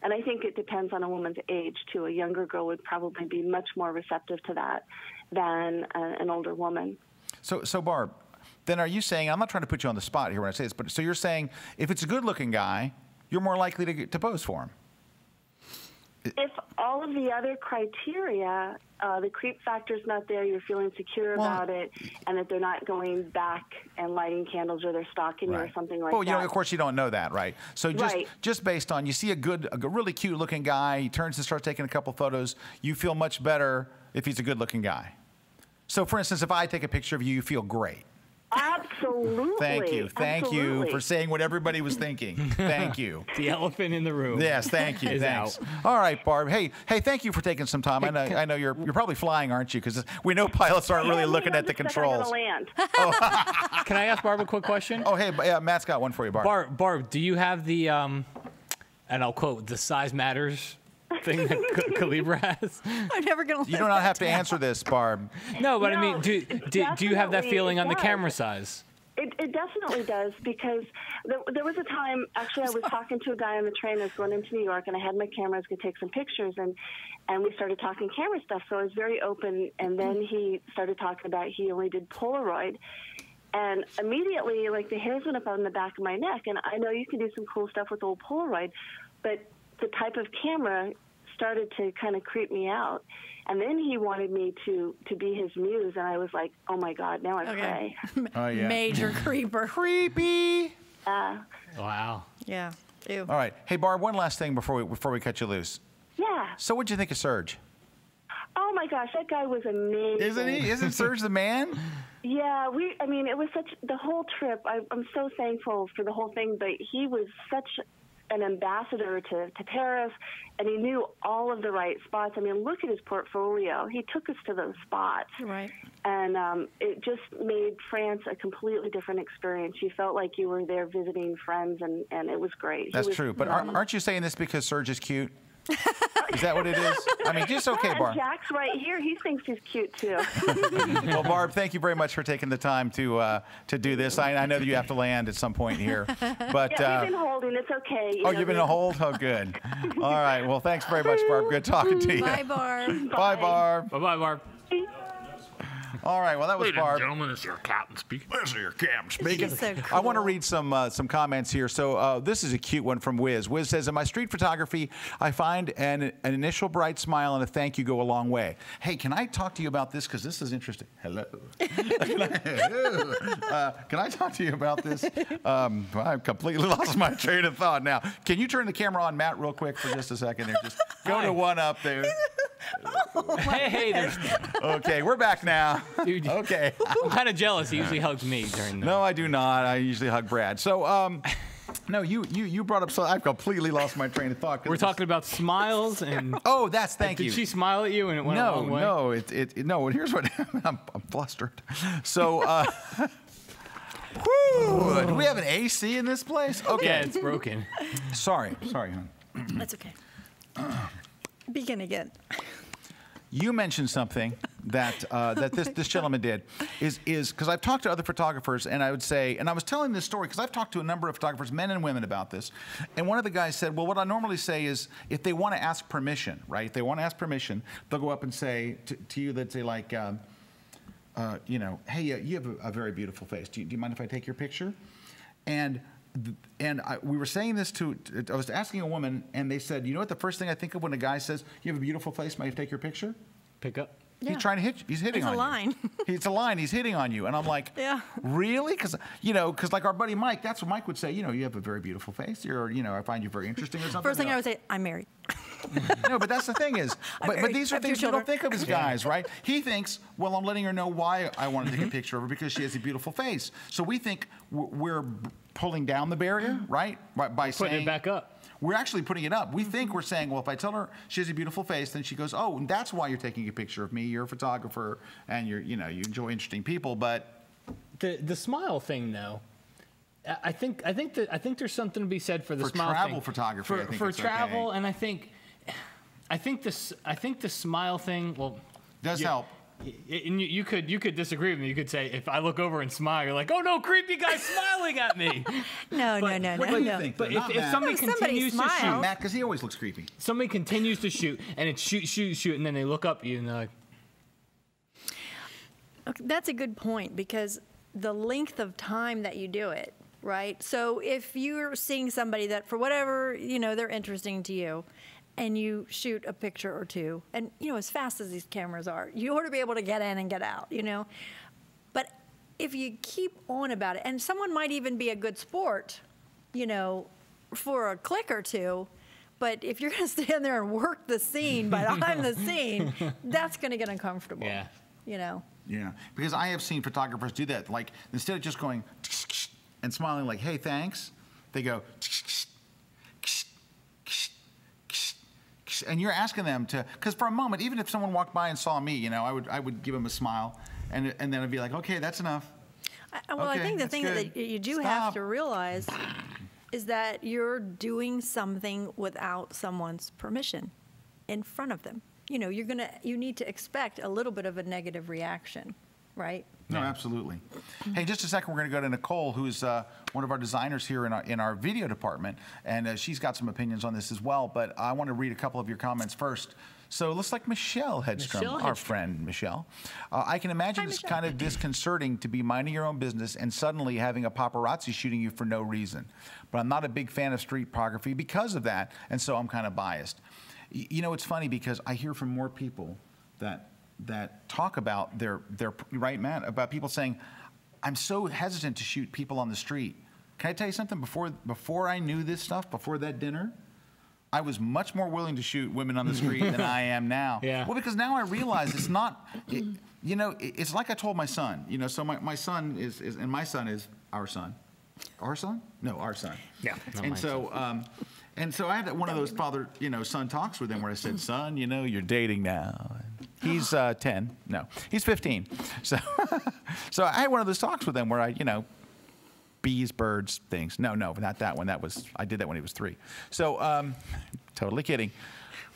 And I think it depends on a woman's age, too. A younger girl would probably be much more receptive to that than an older woman. So Barb, then are you saying, I'm not trying to put you on the spot here when I say this, but so you're saying if it's a good-looking guy, you're more likely to pose for him? if all of the other criteria, the creep factor's not there, you're feeling secure about it, and that they're not going back and lighting candles or they're stalking you or something like that. Well, you know, of course, you don't know that, right? So just based on, you see a really cute-looking guy, he turns and starts taking a couple photos, you feel much better if he's a good-looking guy. So, for instance, if I take a picture of you, you feel great. Absolutely. Thank you. Thank you for saying what everybody was thinking. Thank you. The elephant in the room. Yes, thank you. Thanks. All right, Barb. Hey, thank you for taking some time. I know you're probably flying, aren't you? Because we know pilots aren't really looking at the controls. Land. Can I ask Barb a quick question? Oh, hey, Matt's got one for you, Barb. Barb, do you have the, and I'll quote, the size matters thing that Kalebra has? I'm never going to. You do not have to answer this, Barb. No, but I mean, do you have that feeling on the camera size? It definitely does, because there was a time, actually, I was talking to a guy on the train. I was going into New York, and I had my camera. I was going to take some pictures, and we started talking camera stuff, so I was very open. And then he started talking about he only did Polaroid. And immediately, like, the hairs went up on the back of my neck. And I know you can do some cool stuff with old Polaroid, but the type of camera started to kind of creep me out. And then he wanted me to be his muse, and I was like, oh, my God, now I pray. Oh, yeah. Major creeper. Creepy. Wow. Yeah. Ew. All right. Hey, Barb, one last thing before we cut you loose. Yeah. So what'd you think of Serge? Oh, my gosh, that guy was amazing. Isn't he? Isn't Serge the man? Yeah, I mean, it was the whole trip. I'm so thankful for the whole thing, but he was such an ambassador to Paris, and he knew all of the right spots. I mean, look at his portfolio. He took us to those spots. Right. And it just made France a completely different experience. You felt like you were there visiting friends, and it was great. That's true. But aren't you saying this because Serge is cute? Is that what it is? I mean, just okay, Barb. Jack's right here. He thinks he's cute, too. Well, Barb, thank you very much for taking the time to do this. I know that you have to land at some point here. But, yeah, we've been holding. It's okay. You've been a hold? Oh, good. All right. Well, thanks very much, Barb. Good talking to you. Bye, Barb. Bye, Barb. Bye-bye, Barb. All right, well, that was Ladies Barb. and gentlemen, this is your captain speaking. This is your captain Speaking. So cool. I want to read some comments here. So this is a cute one from Wiz. Wiz says, in my street photography, I find an initial bright smile and a thank you go a long way. Hey, can I talk to you about this? Because this is interesting. Hello. Can I talk to you about this? I've completely lost my train of thought now. Can you turn the camera on, Matt, real quick for just a second there? Just go to one up there. Hey, there's... Okay, we're back now. Dude, okay. I'm kind of jealous. He usually hugs me during the... No, I do not. I usually hug Brad. So, no, you brought up, so I've completely lost my train of thought. We're talking about smiles and... Oh, thank you. Did she smile at you and it went a long way? No, here's what happened. I'm flustered. So, whew, do we have an AC in this place? Okay. Yeah, it's broken. Sorry, hon. That's okay. Begin again. You mentioned something that this gentleman did is because I've talked to other photographers, and I would say, and I was telling this story because I've talked to a number of photographers, men and women, about this, and one of the guys said, well, what I normally say is if they want to ask permission, right? If they want to ask permission, they'll go up and say to you, they'd say like, you know, hey, you have a very beautiful face. Do you mind if I take your picture? And we were saying this I was asking a woman, and they said, you know what the first thing I think of when a guy says, you have a beautiful face, might I take your picture? Pick up. Yeah. He's trying to hit you. He's hitting on you. It's a line. He's hitting on you. And I'm like, yeah. Really? Because like our buddy Mike, that's what Mike would say. You know, you have a very beautiful face. I find you very interesting or something. First thing I would say, I'm married. No, but that's the thing is, but these are things we don't think of as guys, right? He thinks, well, I'm letting her know why I want to take a picture of her because she has a beautiful face. So we think we're pulling down the barrier, right? By saying, putting it back up. We're actually putting it up. We think we're saying, well, if I tell her she has a beautiful face, then she goes, oh, and that's why you're taking a picture of me. You're a photographer, and you enjoy interesting people. But the smile thing, though, I think there's something to be said for the smile thing. For travel photography, I think for it's travel, okay. And I think the smile thing, well, does help. And you could disagree with me. You could say, if I look over and smile, you're like, oh no, creepy guy smiling at me. No. What do you think? But if somebody continues to shoot, Matt, because he always looks creepy. Somebody continues to shoot, and it's shoot, and then they look up at you and they're like. Okay, that's a good point, because the length of time that you do it, right? So if you're seeing somebody that for whatever, they're interesting to you, and you shoot a picture or two, and as fast as these cameras are, you ought to be able to get in and get out, But if you keep on about it, and someone might even be a good sport, for a click or two, but if you're going to stand there and work the scene behind the scene, that's going to get uncomfortable. Yeah. Yeah, because I have seen photographers do that. Like, instead of just going and smiling like, hey, thanks, they go, and you're asking them to, because for a moment, even if someone walked by and saw me, I would give them a smile, and then I'd be like, okay, that's enough. Well, I think the thing that you do have to realize is that you're doing something without someone's permission in front of them. You need to expect a little bit of a negative reaction, right? No, absolutely. Hey, just a second, we're going to go to Nicole, who's one of our designers here in our video department, and she's got some opinions on this as well, but I want to read a couple of your comments first. So it looks like Michelle Hedstrom, our friend Michelle. I can imagine it's kind of disconcerting to be minding your own business and suddenly having a paparazzi shooting you for no reason. But I'm not a big fan of street photography because of that, and so I'm kind of biased. It's funny because I hear from more people that talk about their right, Matt, about people saying, I'm so hesitant to shoot people on the street. Can I tell you something? Before I knew this stuff, before that dinner, I was much more willing to shoot women on the street than I am now. Yeah. Well, because now I realize it's not, it's like I told my son, so my son is, and my son is our son. Our son? No, our son. Yeah. And so I had one of those father-son talks with him where I said, son, you're dating now. He's 10. No, he's 15. So I had one of those talks with him where I, bees, birds, things. No, not that one. I did that when he was 3. So totally kidding.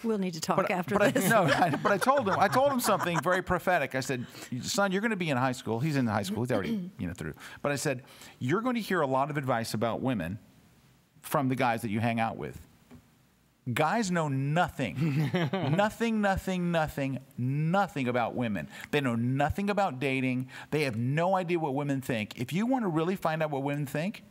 We'll need to talk after this. But I told him something very prophetic. I said, son, you're going to be in high school. He's in high school. He's already through. But I said, you're going to hear a lot of advice about women from the guys that you hang out with. Guys know nothing, nothing about women. They know nothing about dating. They have no idea what women think. If you want to really find out what women think,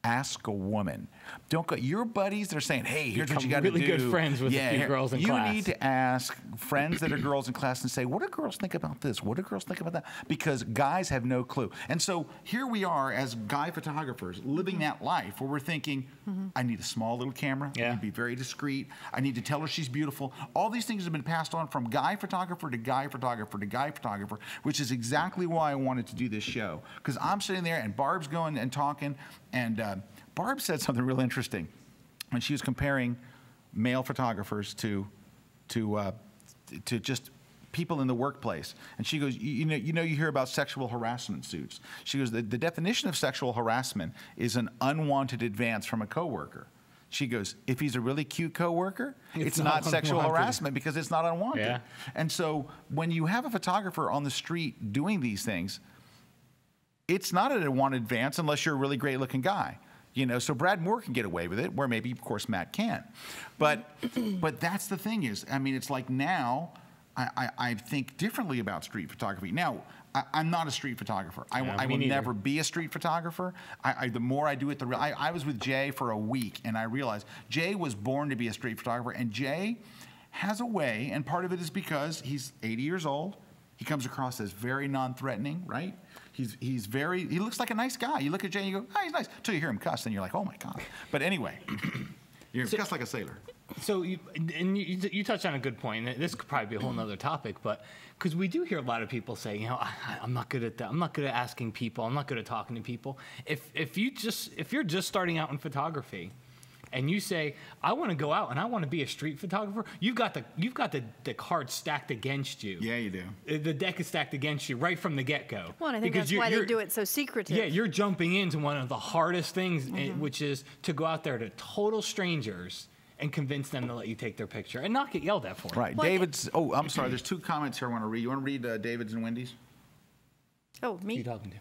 ask a woman. Don't go. Your buddies, they're saying, hey, here's what you got to do. Really good friends with a few girls in class. You need to ask friends that are girls in class and say, what do girls think about this? What do girls think about that? Because guys have no clue. And so here we are as guy photographers living that life where we're thinking, I need a small little camera. I need to be very discreet. I need to tell her she's beautiful. All these things have been passed on from guy photographer to guy photographer to guy photographer, which is exactly why I wanted to do this show. Because I'm sitting there and Barb's going and talking, and Barb said something real interesting when she was comparing male photographers to just people in the workplace. And she goes, you hear about sexual harassment suits. She goes, the definition of sexual harassment is an unwanted advance from a coworker. She goes, if he's a really cute coworker, it's not sexual harassment because it's not unwanted. Yeah. And so when you have a photographer on the street doing these things, it's not an unwanted advance unless you're a really great looking guy. So Brad Moore can get away with it, where maybe, of course, Matt can't. But that's the thing is, it's like now I think differently about street photography. Now, I'm not a street photographer. I will never be a street photographer. The more I do it, I was with Jay for a week, and I realized Jay was born to be a street photographer, and Jay has a way, and part of it is because he's 80 years old. He comes across as very non-threatening, right? He looks like a nice guy. You look at Jay and you go, oh, he's nice. Until you hear him cuss, and you're like, oh my God. But anyway, you're cuss like a sailor. So you touched on a good point. And this could probably be a whole nother topic, but because we do hear a lot of people say, I'm not good at that. I'm not good at asking people. I'm not good at talking to people. If you're just starting out in photography, and you say, I want to go out and I want to be a street photographer, you've got the cards stacked against you. Yeah, you do. The deck is stacked against you right from the get-go. Well, and I think that's why they do it so secretive. Yeah, you're jumping into one of the hardest things, which is to go out there to total strangers and convince them to let you take their picture and not get yelled at for it. Right. Well, David's, I'm sorry, there's 2 comments here I want to read. You want to read David's and Wendy's? Oh, me? Who are you talking to?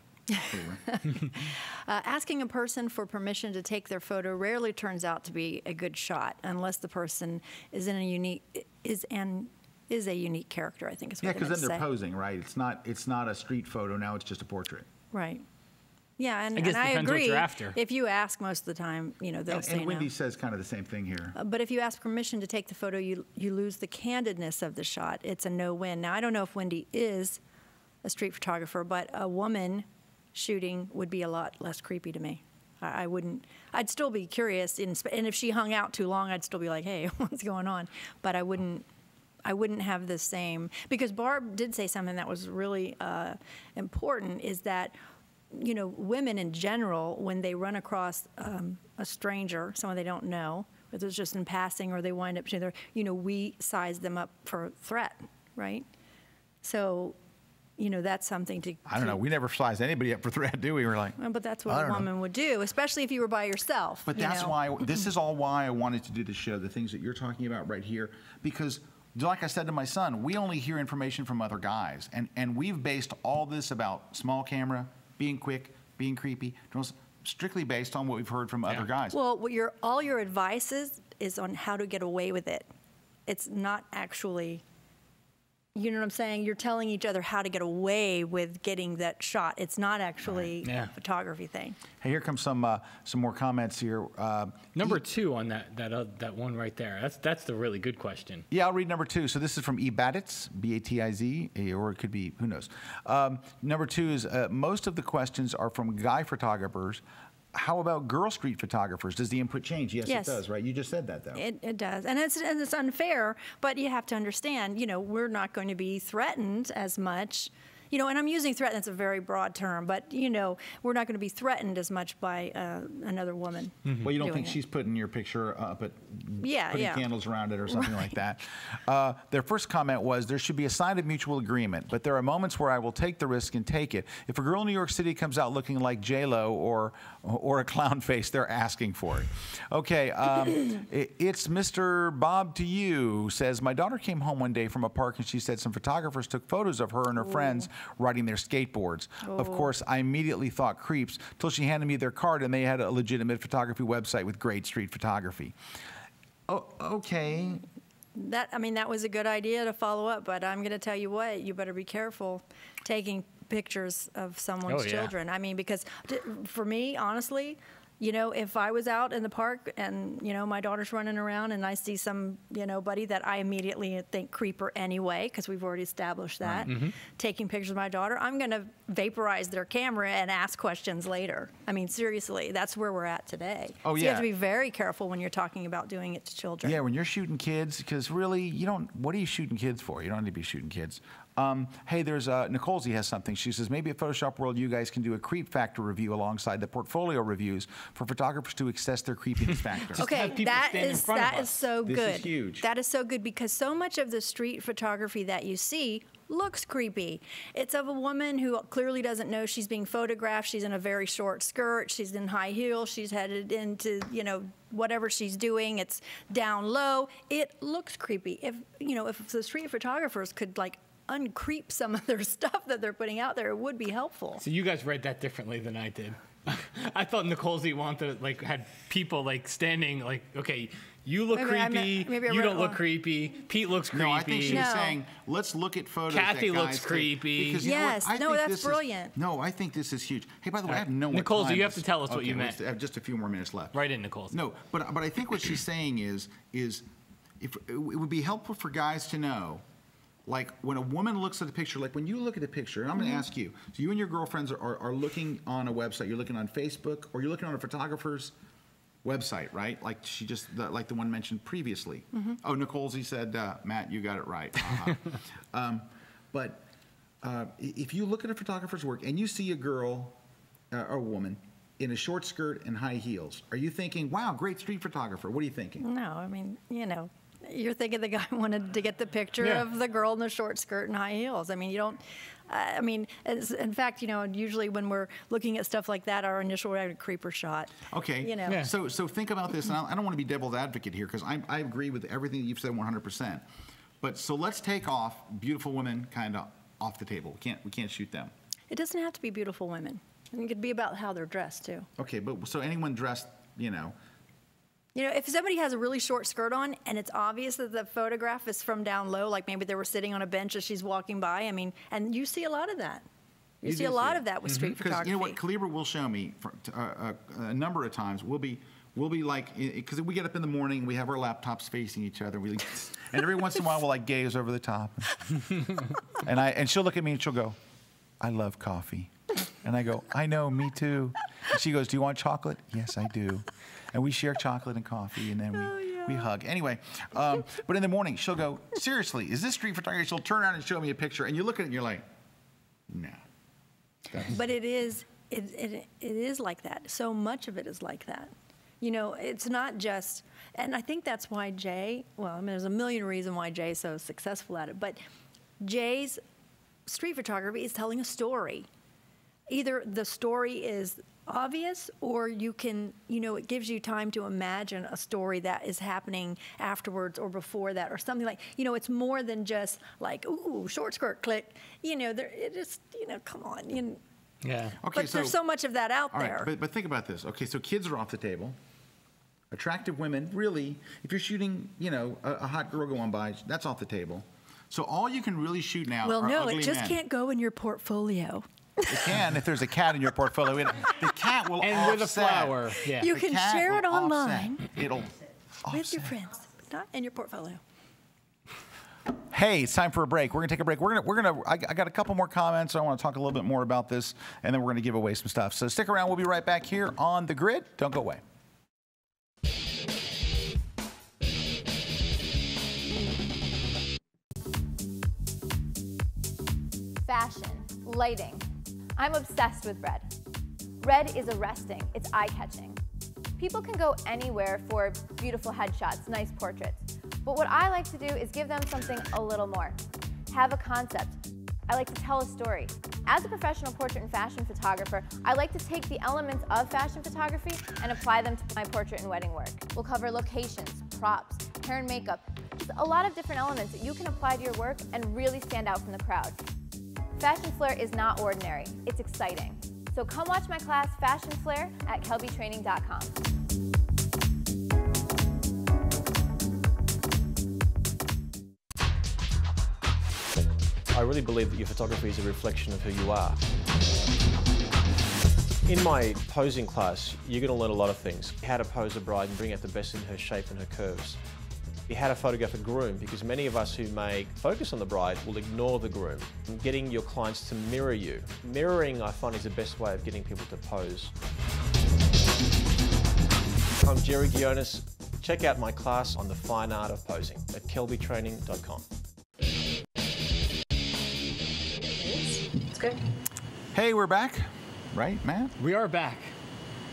Asking a person for permission to take their photo rarely turns out to be a good shot unless the person is a unique character, I think is what because then they're posing, right? It's not a street photo now, it's just a portrait. Right. Yeah, and I guess and I depends what agree. you're after. If you ask most of the time, they'll say And Wendy no. says kind of the same thing here. But if you ask permission to take the photo, you lose the candidness of the shot. It's a no-win. Now, I don't know if Wendy is a street photographer, but a woman shooting would be a lot less creepy to me. I wouldn't. I'd still be curious, and if she hung out too long, I'd still be like, "Hey, what's going on?" But I wouldn't have the same, because Barb did say something that was really important. Is that women in general, when they run across a stranger, someone they don't know, whether it's just in passing or they wind up together, we size them up for threat, right? So, that's something to. I don't know. We never size anybody up for threat, do we? We're like. Well, but that's what a woman would do, especially if you were by yourself. But that's why. This is all why I wanted to do the show. The things that you're talking about right here, because. Like I said to my son, we only hear information from other guys, and we've based all this about small camera, being quick, being creepy, strictly based on what we've heard from other guys. Well, all your advice is on how to get away with it. It's not actually, you know what I'm saying? You're telling each other how to get away with getting that shot. It's not actually a photography thing. Hey, here comes some more comments here. Number 2 on that one right there. That's the really good question. Yeah, I'll read number 2. So this is from E. Batitz, B-A-T-I-Z, or it could be, who knows. Number 2 is most of the questions are from guy photographers. How about girl street photographers? Does the input change? Yes, it does, right? You just said that, though. It does. And it's unfair, but you have to understand, we're not going to be threatened as much. And I'm using threatened, that's a very broad term, but, we're not going to be threatened as much by another woman. Mm-hmm. Well, you don't think she's putting your picture up at putting candles around it or something like that. Their first comment was, there should be a sign of mutual agreement, but there are moments where I will take the risk and take it. If a girl in New York City comes out looking like J-Lo or a clown face, they're asking for it. Okay, it's Mr. Bob to you, says, my daughter came home one day from a park and she said some photographers took photos of her and her friends riding their skateboards. Of course, I immediately thought creeps till she handed me their card and they had a legitimate photography website with great street photography. Oh, okay. That was a good idea to follow up, but I'm going to tell you what, you better be careful taking pictures of someone's children. Because for me, honestly, if I was out in the park and, my daughter's running around and I see some, buddy that I immediately think creeper anyway, because we've already established that, taking pictures of my daughter, I'm going to vaporize their camera and ask questions later. Seriously, that's where we're at today. Oh, so you have to be very careful when you're talking about doing it to children. Yeah, when you're shooting kids, because really, what are you shooting kids for? You don't need to be shooting kids. Hey, there's Nicole Z has something. She says, maybe at Photoshop World, you guys can do a creep factor review alongside the portfolio reviews for photographers to assess their creepiness factor. Okay, that is so good. This is huge. That is so good because so much of the street photography that you see looks creepy. It's of a woman who clearly doesn't know she's being photographed. She's in a very short skirt. She's in high heels. She's headed into, whatever she's doing. It's down low. It looks creepy. If the street photographers could uncreep some of their stuff that they're putting out there, it would be helpful. So you guys read that differently than I did. I thought Nicole Z had people standing okay, you look creepy, you don't look creepy, Pete looks creepy. No, I think she was saying, let's look at photos. Kathy that guys looks creepy. Because yes, that's brilliant. I think this is huge. Hey, by the way, I have no Nicole Z, time you have to tell us what you meant. I have just a few more minutes left. Right in, Nicole Z. No, but I think what she's saying is if it would be helpful for guys to know, when a woman looks at a picture, when you look at a picture, and I'm going to ask you, so you and your girlfriends are looking on a website, you're looking on Facebook, or you're looking on a photographer's website, right? Like the one mentioned previously. Oh, Nicole Z said, Matt, you got it right. But if you look at a photographer's work and you see a girl or a woman in a short skirt and high heels, are you thinking, wow, great street photographer? What are you thinking? No, you're thinking the guy wanted to get the picture of the girl in the short skirt and high heels. You don't. In fact, usually when we're looking at stuff like that, our initial creeper shot. Okay. So think about this, and I don't want to be devil's advocate here because I agree with everything that you've said 100%. But so let's take off beautiful women kind of off the table. We can't shoot them. It doesn't have to be beautiful women. It could be about how they're dressed too. Okay, but so anyone dressed, if somebody has a really short skirt on and it's obvious that the photograph is from down low, like maybe they were sitting on a bench as she's walking by, and you see a lot of that. You see a lot of that with street Because photography. you know what, Kalebra will show me a number of times. We'll be like, because we get up in the morning, we have our laptops facing each other, and every once in a while we'll like gaze over the top, and she'll look at me and she'll go, "I love coffee," and I go, "I know, me too." And she goes, "Do you want chocolate?" "Yes, I do," and we share chocolate and coffee, and then we hug. Anyway, but in the morning she'll go, "Seriously, is this street photography?" She'll turn around and show me a picture, and you look at it and you're like, "No." But it is like that. So much of it is like that. You know, it's not just, and I think that's why Jay, well, I mean, there's a million reasons why Jay's so successful at it, but Jay's street photography is telling a story. Either the story is obvious, or you can, you know, it gives you time to imagine a story that is happening afterwards or before that, or something like, you know, it's more than just like, ooh, short skirt, click. You know, it just, you know, come on. Yeah. Okay, but there's so much of that out there. Right, but think about this. Okay, so kids are off the table. Attractive women, really, if you're shooting, you know, a hot girl going by, that's off the table. So all you can really shoot now Well, are no, ugly it just men. can't go in your portfolio. It can if there's a cat in your portfolio. The cat will And offset. with a flower. Yeah. You The can cat share it will online offset. It'll with your offset. friends, but not in your portfolio. Hey, it's time for a break. We're gonna take a break. I got a couple more comments. I want to talk a little bit more about this, and then we're gonna give away some stuff. So stick around. We'll be right back here on The Grid. Don't go away. Fashion, lighting. I'm obsessed with red. Red is arresting, it's eye-catching. People can go anywhere for beautiful headshots, nice portraits. But what I like to do is give them something a little more. Have a concept. I like to tell a story. As a professional portrait and fashion photographer, I like to take the elements of fashion photography and apply them to my portrait and wedding work. We'll cover locations, props, hair and makeup, just a lot of different elements that you can apply to your work and really stand out from the crowd. Fashion Flair is not ordinary, it's exciting. So come watch my class, Fashion Flair, at kelbytraining.com. I really believe that your photography is a reflection of who you are. In my posing class, you're going to learn a lot of things. How to pose a bride and bring out the best in her shape and her curves. How to photograph a groom, because many of us who may focus on the bride will ignore the groom. And getting your clients to mirror you. Mirroring, I find, is the best way of getting people to pose. I'm Jerry Gionis. Check out my class on the fine art of posing at kelbytraining.com. It's good. Hey, we're back. Right, Matt? We are back.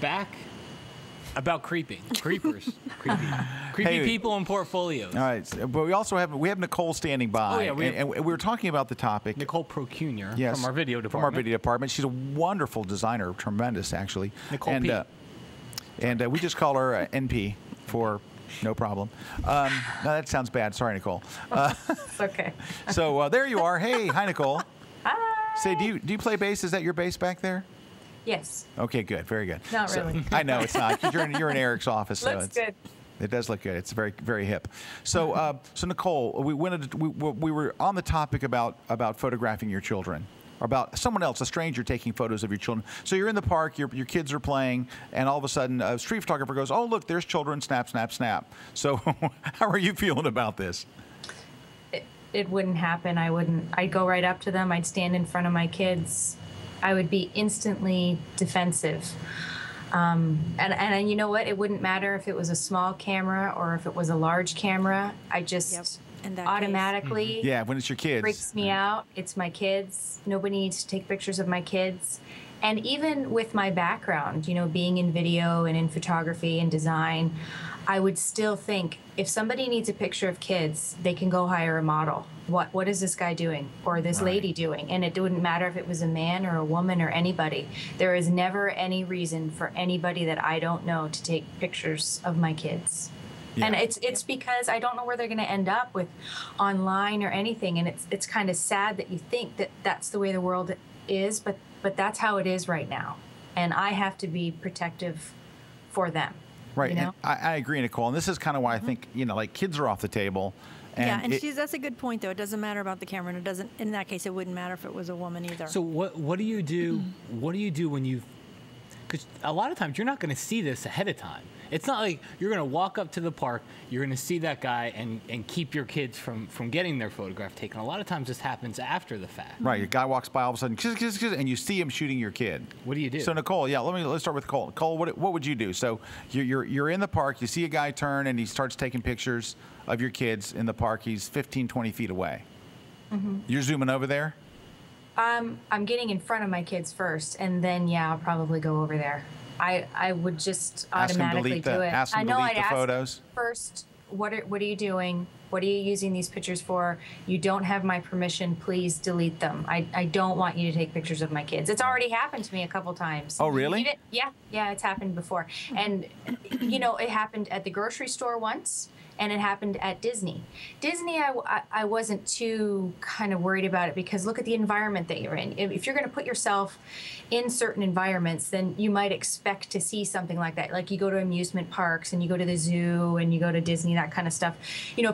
Back about creeping. Creepers. Creepy people in portfolios. All right, but we also have Nicole standing by. Oh, yeah, and we were talking about the topic. Nicole Procunier Yes, from our video department. From our video department. She's a wonderful designer, tremendous actually. Nicole P. And we just call her NP for no problem. No, that sounds bad. Sorry, Nicole. It's okay. So there you are. Hey, hi, Nicole. Hi. Say, do you play bass? Is that your bass back there? Yes. Okay, good, very good. Not really. I know it's not. You're in Eric's office. So Looks good. It does look good. It's very, very hip. So, so Nicole, we were on the topic about photographing your children, or about someone else, a stranger, taking photos of your children. So you're in the park, your kids are playing, and all of a sudden, a street photographer goes, "Oh, look, there's children. Snap, snap, snap." So, how are you feeling about this? It wouldn't happen. I'd go right up to them. I'd stand in front of my kids. I would be instantly defensive. And you know what? It wouldn't matter if it was a small camera or if it was a large camera. I just automatically, yeah, when it's your kids, freaks me out. It's my kids. Nobody needs to take pictures of my kids. And even with my background, you know, being in video and in photography and design, I would still think if somebody needs a picture of kids, they can go hire a model. What is this guy doing or this lady doing? And it wouldn't matter if it was a man or a woman or anybody. There is never any reason for anybody that I don't know to take pictures of my kids. Yeah. And it's because I don't know where they're going to end up with online or anything. And it's kind of sad that you think that that's the way the world is, but that's how it is right now. And I have to be protective for them. Right. You know? And I agree, Nicole. And this is kind of why I think, you know, like kids are off the table. And that's a good point, though. It doesn't matter about the camera, and it doesn't. In that case, it wouldn't matter if it was a woman either. So what do you do? What do you do when you? Because a lot of times you're not going to see this ahead of time. It's not like you're going to walk up to the park, you're going to see that guy and keep your kids from getting their photograph taken. A lot of times this happens after the fact. Right, your guy walks by all of a sudden, and you see him shooting your kid. What do you do? So Nicole, let's start with Nicole. Nicole, what would you do? So you're in the park, you see a guy turn, and he starts taking pictures of your kids in the park. He's 15, 20 feet away. Mm-hmm. You're zooming over there? I'm getting in front of my kids first, and then I'll probably go over there. I would just automatically do it. Ask them to delete the photos. First, what are you doing? What are you using these pictures for? You don't have my permission. Please delete them. I don't want you to take pictures of my kids. It's already happened to me a couple times. Oh, really? Yeah, it's happened before. And, it happened at the grocery store once, and it happened at Disney. Disney, I wasn't too kind of worried about it because look at the environment that you're in. If you're going to put yourself in certain environments, then you might expect to see something like that. Like you go to amusement parks and you go to the zoo and you go to Disney, that kind of stuff.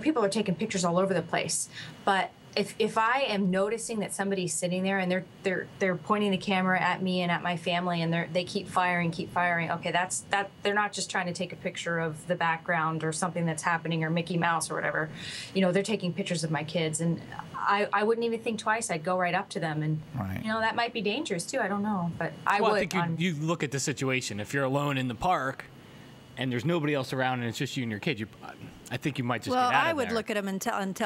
People are taking pictures all over the place. But if I am noticing that somebody's sitting there and they're pointing the camera at me and at my family and they keep firing, okay, that's they're not just trying to take a picture of the background or something that's happening or Mickey Mouse or whatever. They're taking pictures of my kids, and I wouldn't even think twice. I'd go right up to them, and that might be dangerous too. I don't know, but I would. I think you look at the situation. If you're alone in the park and there's nobody else around and it's just you and your kid, I think you might just get out of there. Well, I would look at them and tell them,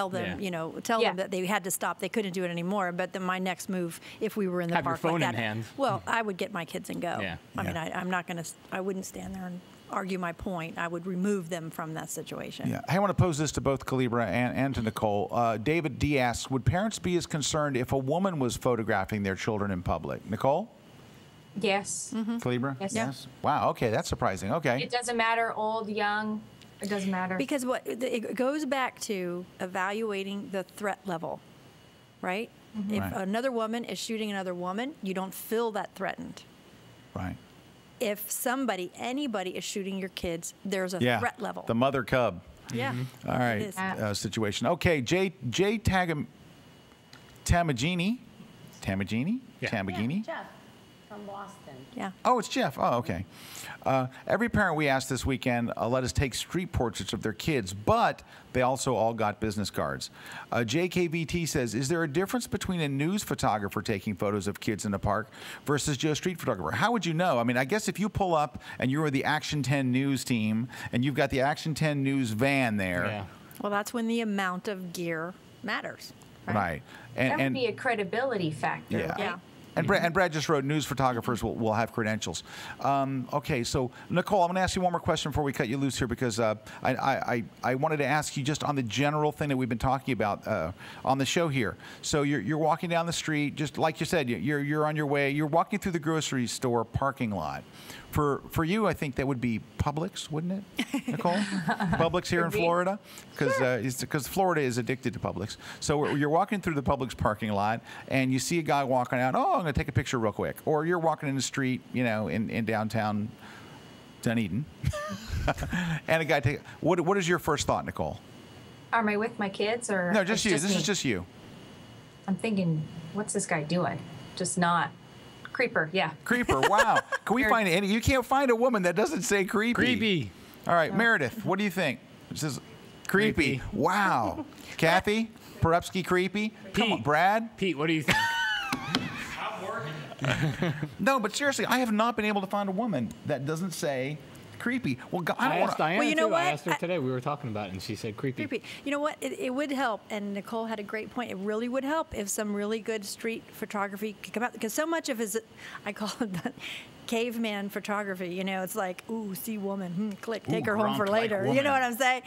tell them that they had to stop. They couldn't do it anymore. But then my next move, if we were in the Have park your phone like that, in hand. well, I would get my kids and go. Yeah. I mean, I'm not going to. I wouldn't stand there and argue my point. I would remove them from that situation. Yeah. I want to pose this to both Kalebra and to Nicole. David D asks, would parents be as concerned if a woman was photographing their children in public? Nicole? Yes. Mm-hmm. Kalebra? Yes. Wow. Okay, that's surprising. Okay. It doesn't matter, old, young. It doesn't matter. Because it goes back to evaluating the threat level, right? Mm-hmm. If another woman is shooting another woman, you don't feel that threatened. Right. If anybody is shooting your kids, there's a threat level. The mother cub. Yeah. Mm-hmm. All right. Situation. Okay. Jay Tamagini. Tamagini? Yeah, Jeff from Boston. Yeah. Oh, it's Jeff. Oh, okay. Every parent we asked this weekend let us take street portraits of their kids, but they also all got business cards. JKVT says, is there a difference between a news photographer taking photos of kids in the park versus just a street photographer? How would you know? I mean, I guess if you pull up and you're the Action 10 News team and you've got the Action 10 News van there. Yeah. Well, that's when the amount of gear matters. Right. That would be a credibility factor. Yeah. Right? And Brad just wrote, news photographers will have credentials. Okay, so Nicole, I'm going to ask you one more question before we cut you loose here, because I wanted to ask you just on the general thing that we've been talking about on the show here. So you're walking down the street, just like you said, you're on your way. You're walking through the grocery store parking lot. For you, I think that would be Publix, wouldn't it, Nicole? Publix here in Florida, because Florida is addicted to Publix. So you're walking through the Publix parking lot, and you see a guy walking out. Oh, I'm going to take a picture real quick. Or you're walking in the street, in downtown Dunedin, and a guy What is your first thought, Nicole? Am I with my kids or? No, just you. This is just you. I'm thinking, what's this guy doing? Just not. Creeper, yeah. Creeper, wow. Can we find any? You can't find a woman that doesn't say creepy. Creepy. All right, Meredith, what do you think? It says creepy. Wow. Kathy, Perupsky, creepy. Come on, Brad. Pete, what do you think? I'm working. No, but seriously, I have not been able to find a woman that doesn't say creepy. Well, I asked Diana well, you know too. what? I asked her today. We were talking about it, and she said creepy. Creepy. You know what? It would help, and Nicole had a great point. It really would help if some really good street photography could come out, because so much of his, I call it the caveman photography. It's like, ooh, see woman, click, take her home for later. You know what I'm saying?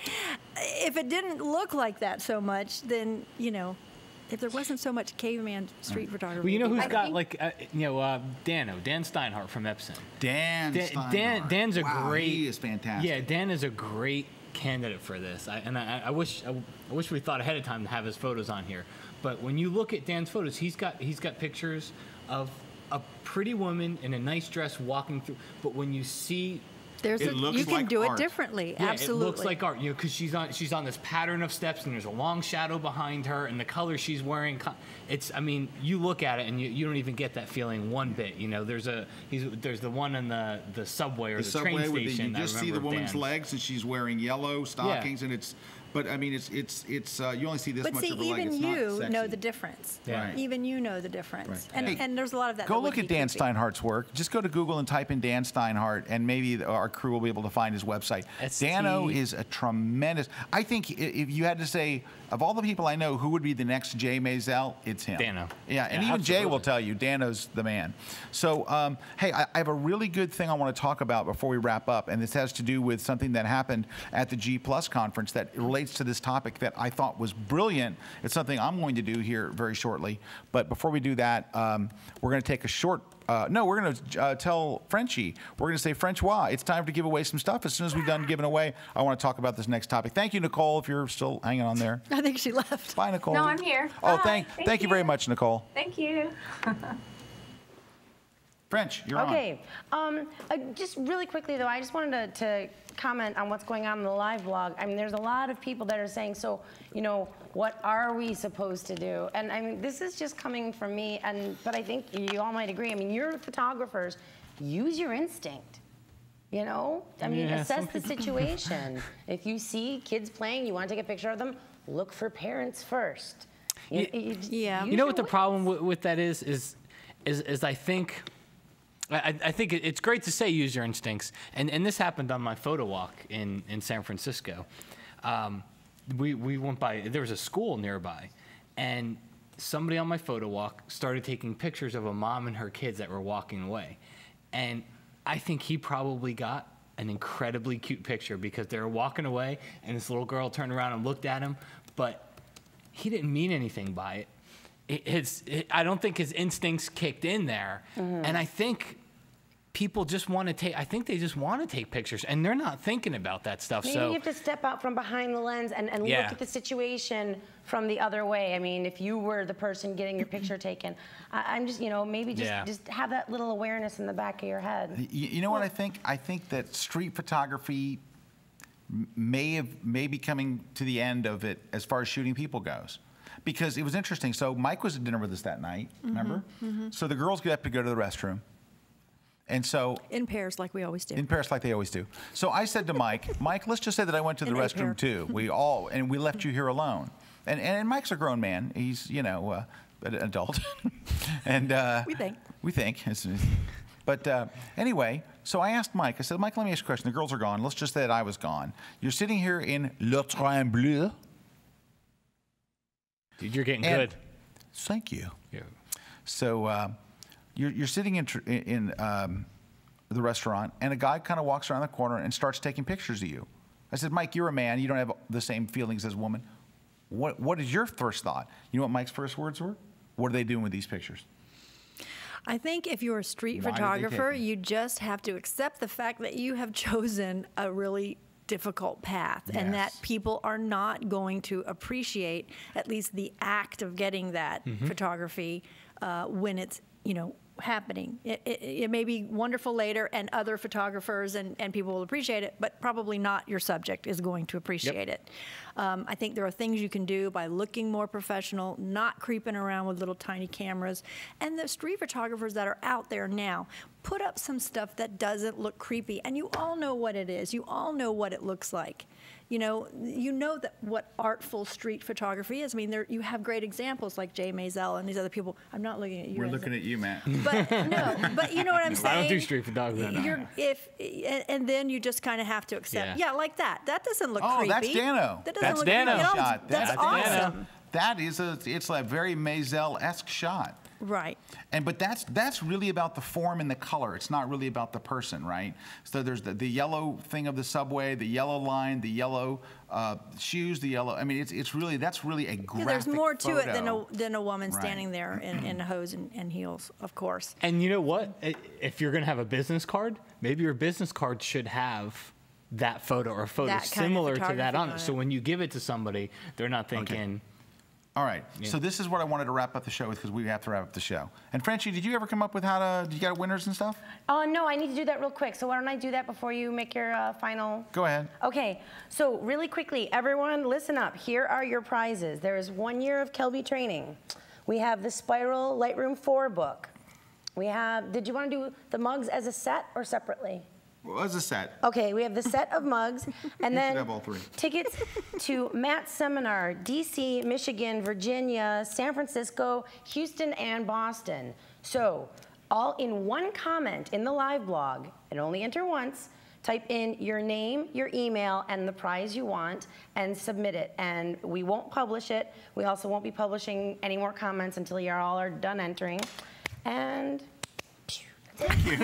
If it didn't look like that so much, then if there wasn't so much caveman street photography. Well, you know who's got Dan Steinhardt from Epson. Steinhardt. Dan's a great. He is fantastic. Yeah, Dan is a great candidate for this. I wish we thought ahead of time to have his photos on here. But when you look at Dan's photos, he's got pictures of a pretty woman in a nice dress walking through. But when you see You can do it differently. Yeah, Absolutely. it looks like art, because she's on this pattern of steps, and there's a long shadow behind her, and the color she's wearing. I mean, you look at it and you don't even get that feeling one bit. There's the one in the subway or the train station. You just see the woman's legs, and she's wearing yellow stockings, and it's. But I mean, it's you only see this much of her leg. Even it's you not sexy. know the difference. Right. Even you know the difference. Right. And there's a lot of that. Go look at Dan Steinhardt's work. Just go to Google and type in Dan Steinhardt, and maybe our crew will be able to find his website. Dano is a tremendous. I think if you had to say, of all the people I know, who would be the next Jay Maisel, it's him. Dano. Yeah, and even Jay will tell you, Dano's the man. So, hey, I have a really good thing I want to talk about before we wrap up, and this has to do with something that happened at the G+ conference that relates to this topic that I thought was brilliant. It's something I'm going to do here very shortly. But before we do that, we're going to take a short we're going to tell Frenchie. We're going to say, Francois, it's time to give away some stuff. As soon as we're done giving away, I want to talk about this next topic. Thank you, Nicole, if you're still hanging on there. I think she left. Bye, Nicole. No, I'm here. Oh, Bye. thank you very much, Nicole. Thank you. French, you're on. Okay. Just really quickly, though, I just wanted to comment on what's going on in the live blog. I mean, there's a lot of people that are saying, so, what are we supposed to do? And I mean, this is just coming from me, but I think you all might agree. I mean, you're photographers. Use your instinct. I mean, assess the situation. If you see kids playing, you want to take a picture of them, look for parents first. You know what the problem with that is I think it's great to say use your instincts, and this happened on my photo walk in San Francisco. We went by, there was a school nearby, and somebody on my photo walk started taking pictures of a mom and her kids that were walking away. And I think he probably got an incredibly cute picture because they were walking away, and this little girl turned around and looked at him, but he didn't mean anything by it. I don't think his instincts kicked in there. Mm-hmm. And I think people just want to take, they just want to take pictures, and they're not thinking about that stuff. Maybe you have to step out from behind the lens and look at the situation from the other way. I mean, if you were the person getting your picture taken, I'm just, maybe just have that little awareness in the back of your head. You know what I think? I think that street photography may be coming to the end of it as far as shooting people goes. Because it was interesting. So Mike was at dinner with us that night, remember? Mm-hmm. So the girls get up to go to the restroom. And so in pairs, like we always do. In pairs, like they always do. So I said to Mike, Mike, let's just say that I went to the restroom too. We left you here alone. And Mike's a grown man. He's an adult. And we think. But anyway, so I asked Mike. I said, Mike, let me ask you a question. The girls are gone. Let's just say that I was gone. You're sitting here in Le Train Bleu. Dude, you're getting good. Thank you. Yeah. So. You're sitting in the restaurant, and a guy kind of walks around the corner and starts taking pictures of you. I said, Mike, you're a man. You don't have the same feelings as a woman. What is your first thought? You know what Mike's first words were? What are they doing with these pictures? I think if you're a street photographer, you just have to accept the fact that you have chosen a really difficult path, and that people are not going to appreciate at least the act of getting that photography when it's happening. It may be wonderful later, and other photographers and people will appreciate it, but probably not your subject is going to appreciate it. I think there are things you can do by looking more professional, not creeping around with little tiny cameras. And the street photographers that are out there now, put up some stuff that doesn't look creepy, and you all know what it is. You all know what it looks like. You know that what artful street photography is. I mean, you have great examples like Jay Maisel and these other people. I'm not looking at you. We're looking at you, Matt. But but you know what I'm saying. I don't do street photography. And then you just kind of have to accept. Yeah, like that. That doesn't look creepy. Oh, that's Dano. That's Dano. That's awesome. It's a very Maisel-esque shot. Right. But that's really about the form and the color. It's not really about the person, right? So there's the yellow thing of the subway, the yellow line, the yellow shoes, the yellow. I mean, that's really a graphic there's more to photo. it than a woman standing there in hose and heels, of course. And you know what? If you're going to have a business card, maybe your business card should have that photo or a photo similar to that on it. So when you give it to somebody, they're not thinking. Okay. All right. So this is what I wanted to wrap up the show with, because we have to wrap up the show. And Frenchie, did you ever come up with how to? Did you got winners and stuff? Oh no, I need to do that real quick. So why don't I do that before you make your final? Go ahead. Okay. So really quickly, everyone, listen up. Here are your prizes. There is 1 year of Kelby training. We have the Spiral Lightroom 4 book. We have. Did you want to do the mugs as a set or separately? Well, as a set. Okay, we have the set of mugs, and You then should have all 3. tickets to Matt's seminar, DC, Michigan, Virginia, San Francisco, Houston, and Boston. So, all in one comment in the live blog, and only enter once, type in your name, your email, and the prize you want, and submit it. And we won't publish it. We also won't be publishing any more comments until you all are done entering. And thank you.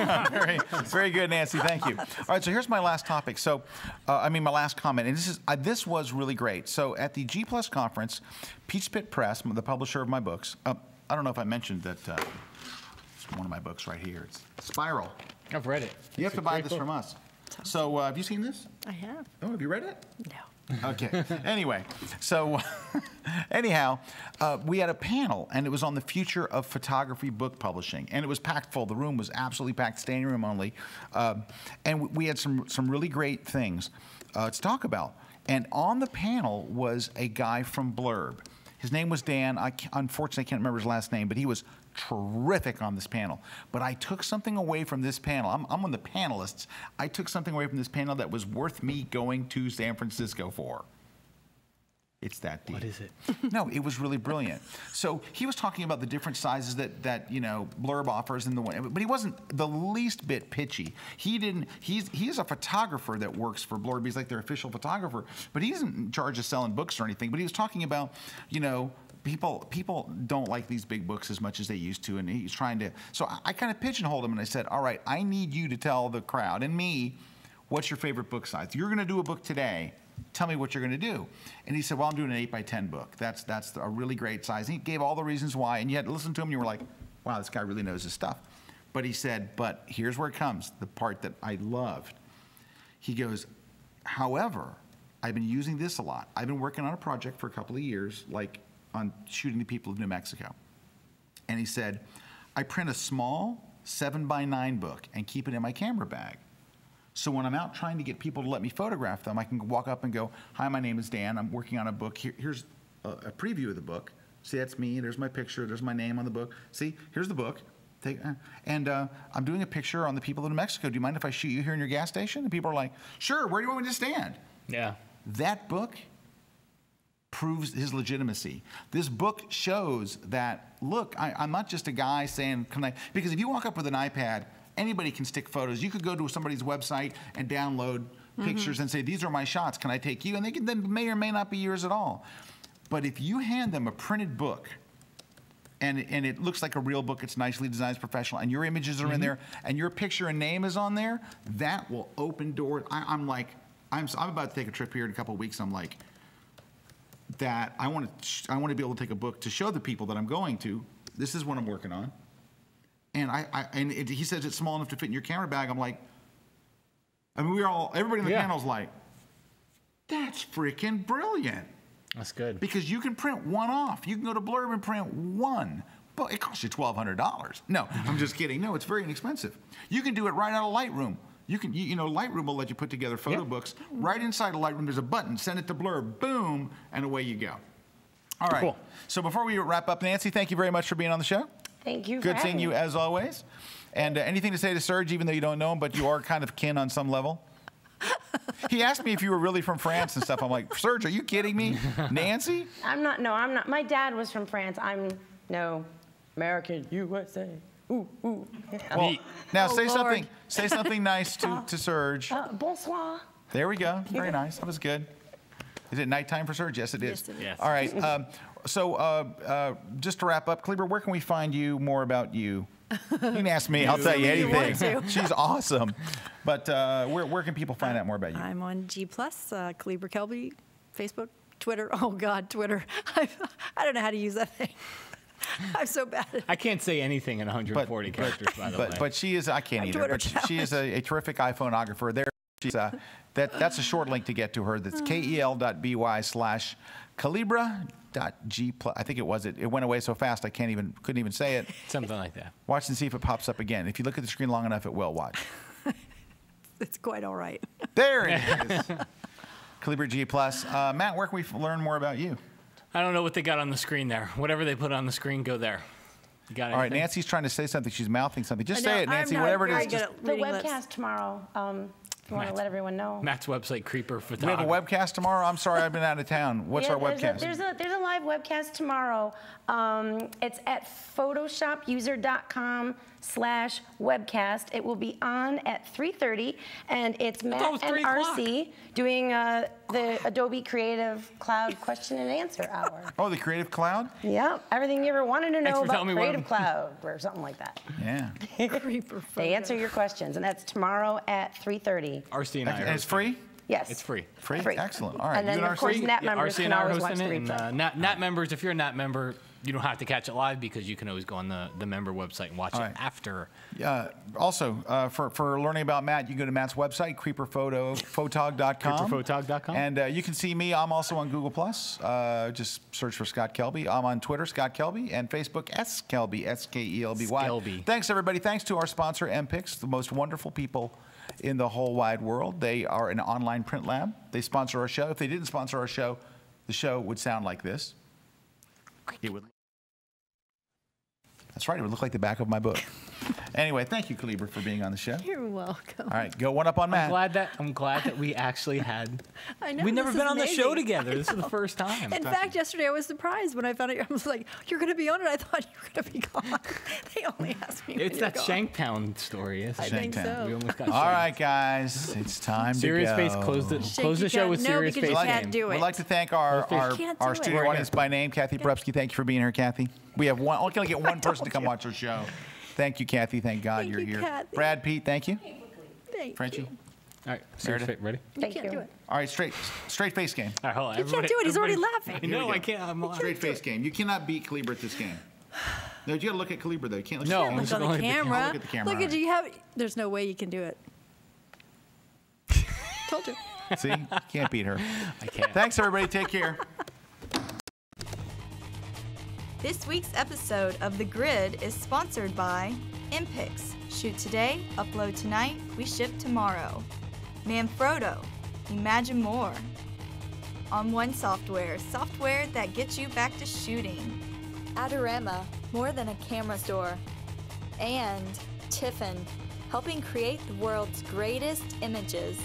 Very good, Nancy. Thank you. All right, so here's my last topic. So, my last comment, and this was really great. So at the G+ conference, Peach Pit Press, the publisher of my books, I don't know if I mentioned that it's one of my books right here. It's Spiral. I've read it. You have to buy this from us. So have you seen this? I have. Oh, have you read it? No. Okay. Anyway, so anyhow, we had a panel, and it was on the future of photography book publishing, and it was packed full. The room was absolutely packed, standing room only, and we had some really great things to talk about. And on the panel was a guy from Blurb. His name was Dan. Unfortunately, I can't remember his last name, but he was terrific on this panel. But I took something away from this panel. I'm one of the panelists. I took something away from this panel that was worth me going to San Francisco for. It's that deep. What is it? No, it was really brilliant. So he was talking about the different sizes that Blurb offers in the one, but he wasn't the least bit pitchy. He's a photographer that works for Blurb. He's like their official photographer, but he isn't in charge of selling books or anything. But he was talking about, people don't like these big books as much as they used to, and he's trying to. So I kind of pigeonholed him, and I said, all right, I need you to tell the crowd and me, what's your favorite book size? You're going to do a book today. Tell me what you're going to do. And he said, well, I'm doing an 8x10 book. That's a really great size. And he gave all the reasons why, and you had to listen to him, and you were like, wow, this guy really knows his stuff. But he said, but here's where it comes, the part that I loved. He goes, however, I've been using this a lot. I've been working on a project for a couple of years, like on shooting the people of New Mexico. And he said, I print a small 7x9 book and keep it in my camera bag. So when I'm out trying to get people to let me photograph them, I can walk up and go, hi, my name is Dan. I'm working on a book. Here's a preview of the book. See, that's me. There's my picture. There's my name on the book. See, here's the book. And I'm doing a picture on the people of New Mexico. Do you mind if I shoot you here in your gas station? And people are like, sure, where do you want me to stand? Yeah. That book proves his legitimacy. This book shows that, look, I'm not just a guy saying, can I? Because if you walk up with an iPad, anybody can stick photos. You could go to somebody's website and download pictures and say, these are my shots. Can I take you? And they can then may or may not be yours at all. But if you hand them a printed book, and it looks like a real book, it's nicely designed, it's professional, and your images are in there, and your picture and name is on there, that will open doors. I'm about to take a trip here in a couple of weeks. I'm like, that I want to be able to take a book to show the people that I'm going to. This is what I'm working on. And he says it's small enough to fit in your camera bag. I'm like, everybody in the panel's like, that's freaking brilliant. That's good. Because you can print one off. You can go to Blurb and print one. But it costs you $1,200. No, I'm just kidding. No, it's very inexpensive. You can do it right out of Lightroom. Lightroom will let you put together photo books. Right inside of Lightroom, there's a button. Send it to Blurb. Boom, and away you go. All right. Cool. So before we wrap up, Nancy, thank you very much for being on the show. Thank you. Good seeing you as always. And anything to say to Serge, even though you don't know him, but you are kind of kin on some level? He asked me if you were really from France and stuff. I'm like, Serge, are you kidding me? Nancy? I'm not. No, I'm not. My dad was from France. I'm American USA. Ooh, ooh. Well, now say something. Say something nice to Serge. Bonsoir. There we go. Very nice. That was good. Is it nighttime for Serge? Yes, it is. Yes, it is. Yes. All right. So just to wrap up, Kalebra, where can we find you? More about you. You can ask me. I'll tell you anything. She's awesome. But where can people find out more about you? I'm on G+, Kalebra Kelby, Facebook, Twitter. Oh, God, Twitter. I don't know how to use that thing. I'm so bad at it. I can't say anything in 140 characters, by the way. But she is, I can't either, but she is a terrific iPhoneographer. There, she's that's a short link to get to her. That's kel.by/Kalebra. Manf.g+. I think it was it. It went away so fast I couldn't even say it. Something like that. Watch and see if it pops up again. If you look at the screen long enough, it will. Watch. It's quite all right. There it is. Kalebra G+. Matt, where can we learn more about you? I don't know what they got on the screen there. Whatever they put on the screen, go there. You got All right, anything? Nancy's trying to say something. She's mouthing something. Just I know, say it, Nancy. I'm not Whatever it very is. good Just, at The reading webcast lips. tomorrow. If you want to let everyone know. Matt's website, Creeper we Photography. have a webcast tomorrow. I'm sorry, I've been out of town. What's our webcast? There's a live webcast tomorrow. It's at photoshopuser.com/webcast. It will be on at 3:30, and it's Matt and RC doing the Adobe Creative Cloud question and answer hour. Oh, the Creative Cloud? Yep, everything you ever wanted to Thanks know for about telling me what Creative Cloud or something like that. Yeah. They answer your questions, and that's tomorrow at 3:30. RC and I. And it's free? Yes. It's free. Free? Excellent. All right. And then, you and of course, RC? NAT members RC can and I are always watch hosting the it. replay. And NAT members, if you're a NAT member, you don't have to catch it live because you can always go on the member website and watch it after. Also, for learning about Matt, you can go to Matt's website, creeperphotog.com. Creeperphotog.com. And you can see me. I'm also on Google+. Just search for Scott Kelby. I'm on Twitter, Scott Kelby, and Facebook, S. Kelby, S-K-E-L-B-Y. Skelby. Thanks, everybody. Thanks to our sponsor, MPix, the most wonderful people in the whole wide world. They are an online print lab. They sponsor our show. If they didn't sponsor our show, the show would sound like this. It would. That's right. It would look like the back of my book. Anyway, thank you, Kalebra, for being on the show. You're welcome. All right, go one up on Matt. I'm glad that we actually had. I know. We've never this been is on the show amazing. together. This is the first time. In fact, yesterday I was surprised when I found out. I was like, "You're going to be on it." I thought you were going to be gone. They only asked me. It's that Shanktown story, isn't it? I think so. We almost got All right, guys, it's time Serious to go. Face close the show with Serious Face. We'd like to thank our studio We're audience by name, Kathy Brepsky. Thank you for being here, Kathy. We have one. Only going to get one person to come watch our show. Thank you, Kathy. Thank God you're here. Kathy. Brad, Pete, thank you. Thank Frenchie. you. All right, Serious Face, ready? You can't do it. All right, straight face game. All right, hold on. You can't do it. He's already laughing. I know, I can't. I'm on. Straight face game. You cannot beat Kalebra at this game. No, you got to look at Kalebra though. You can't look. No, Look on the camera. Look at the camera. Look at you. There's no way you can do it. Told you. See, can't beat her. I can't. Thanks, everybody. Take care. This week's episode of The Grid is sponsored by MPix. Shoot today, upload tonight, we ship tomorrow. Manfrotto, imagine more. On One Software, software that gets you back to shooting. Adorama, more than a camera store. And Tiffin, helping create the world's greatest images.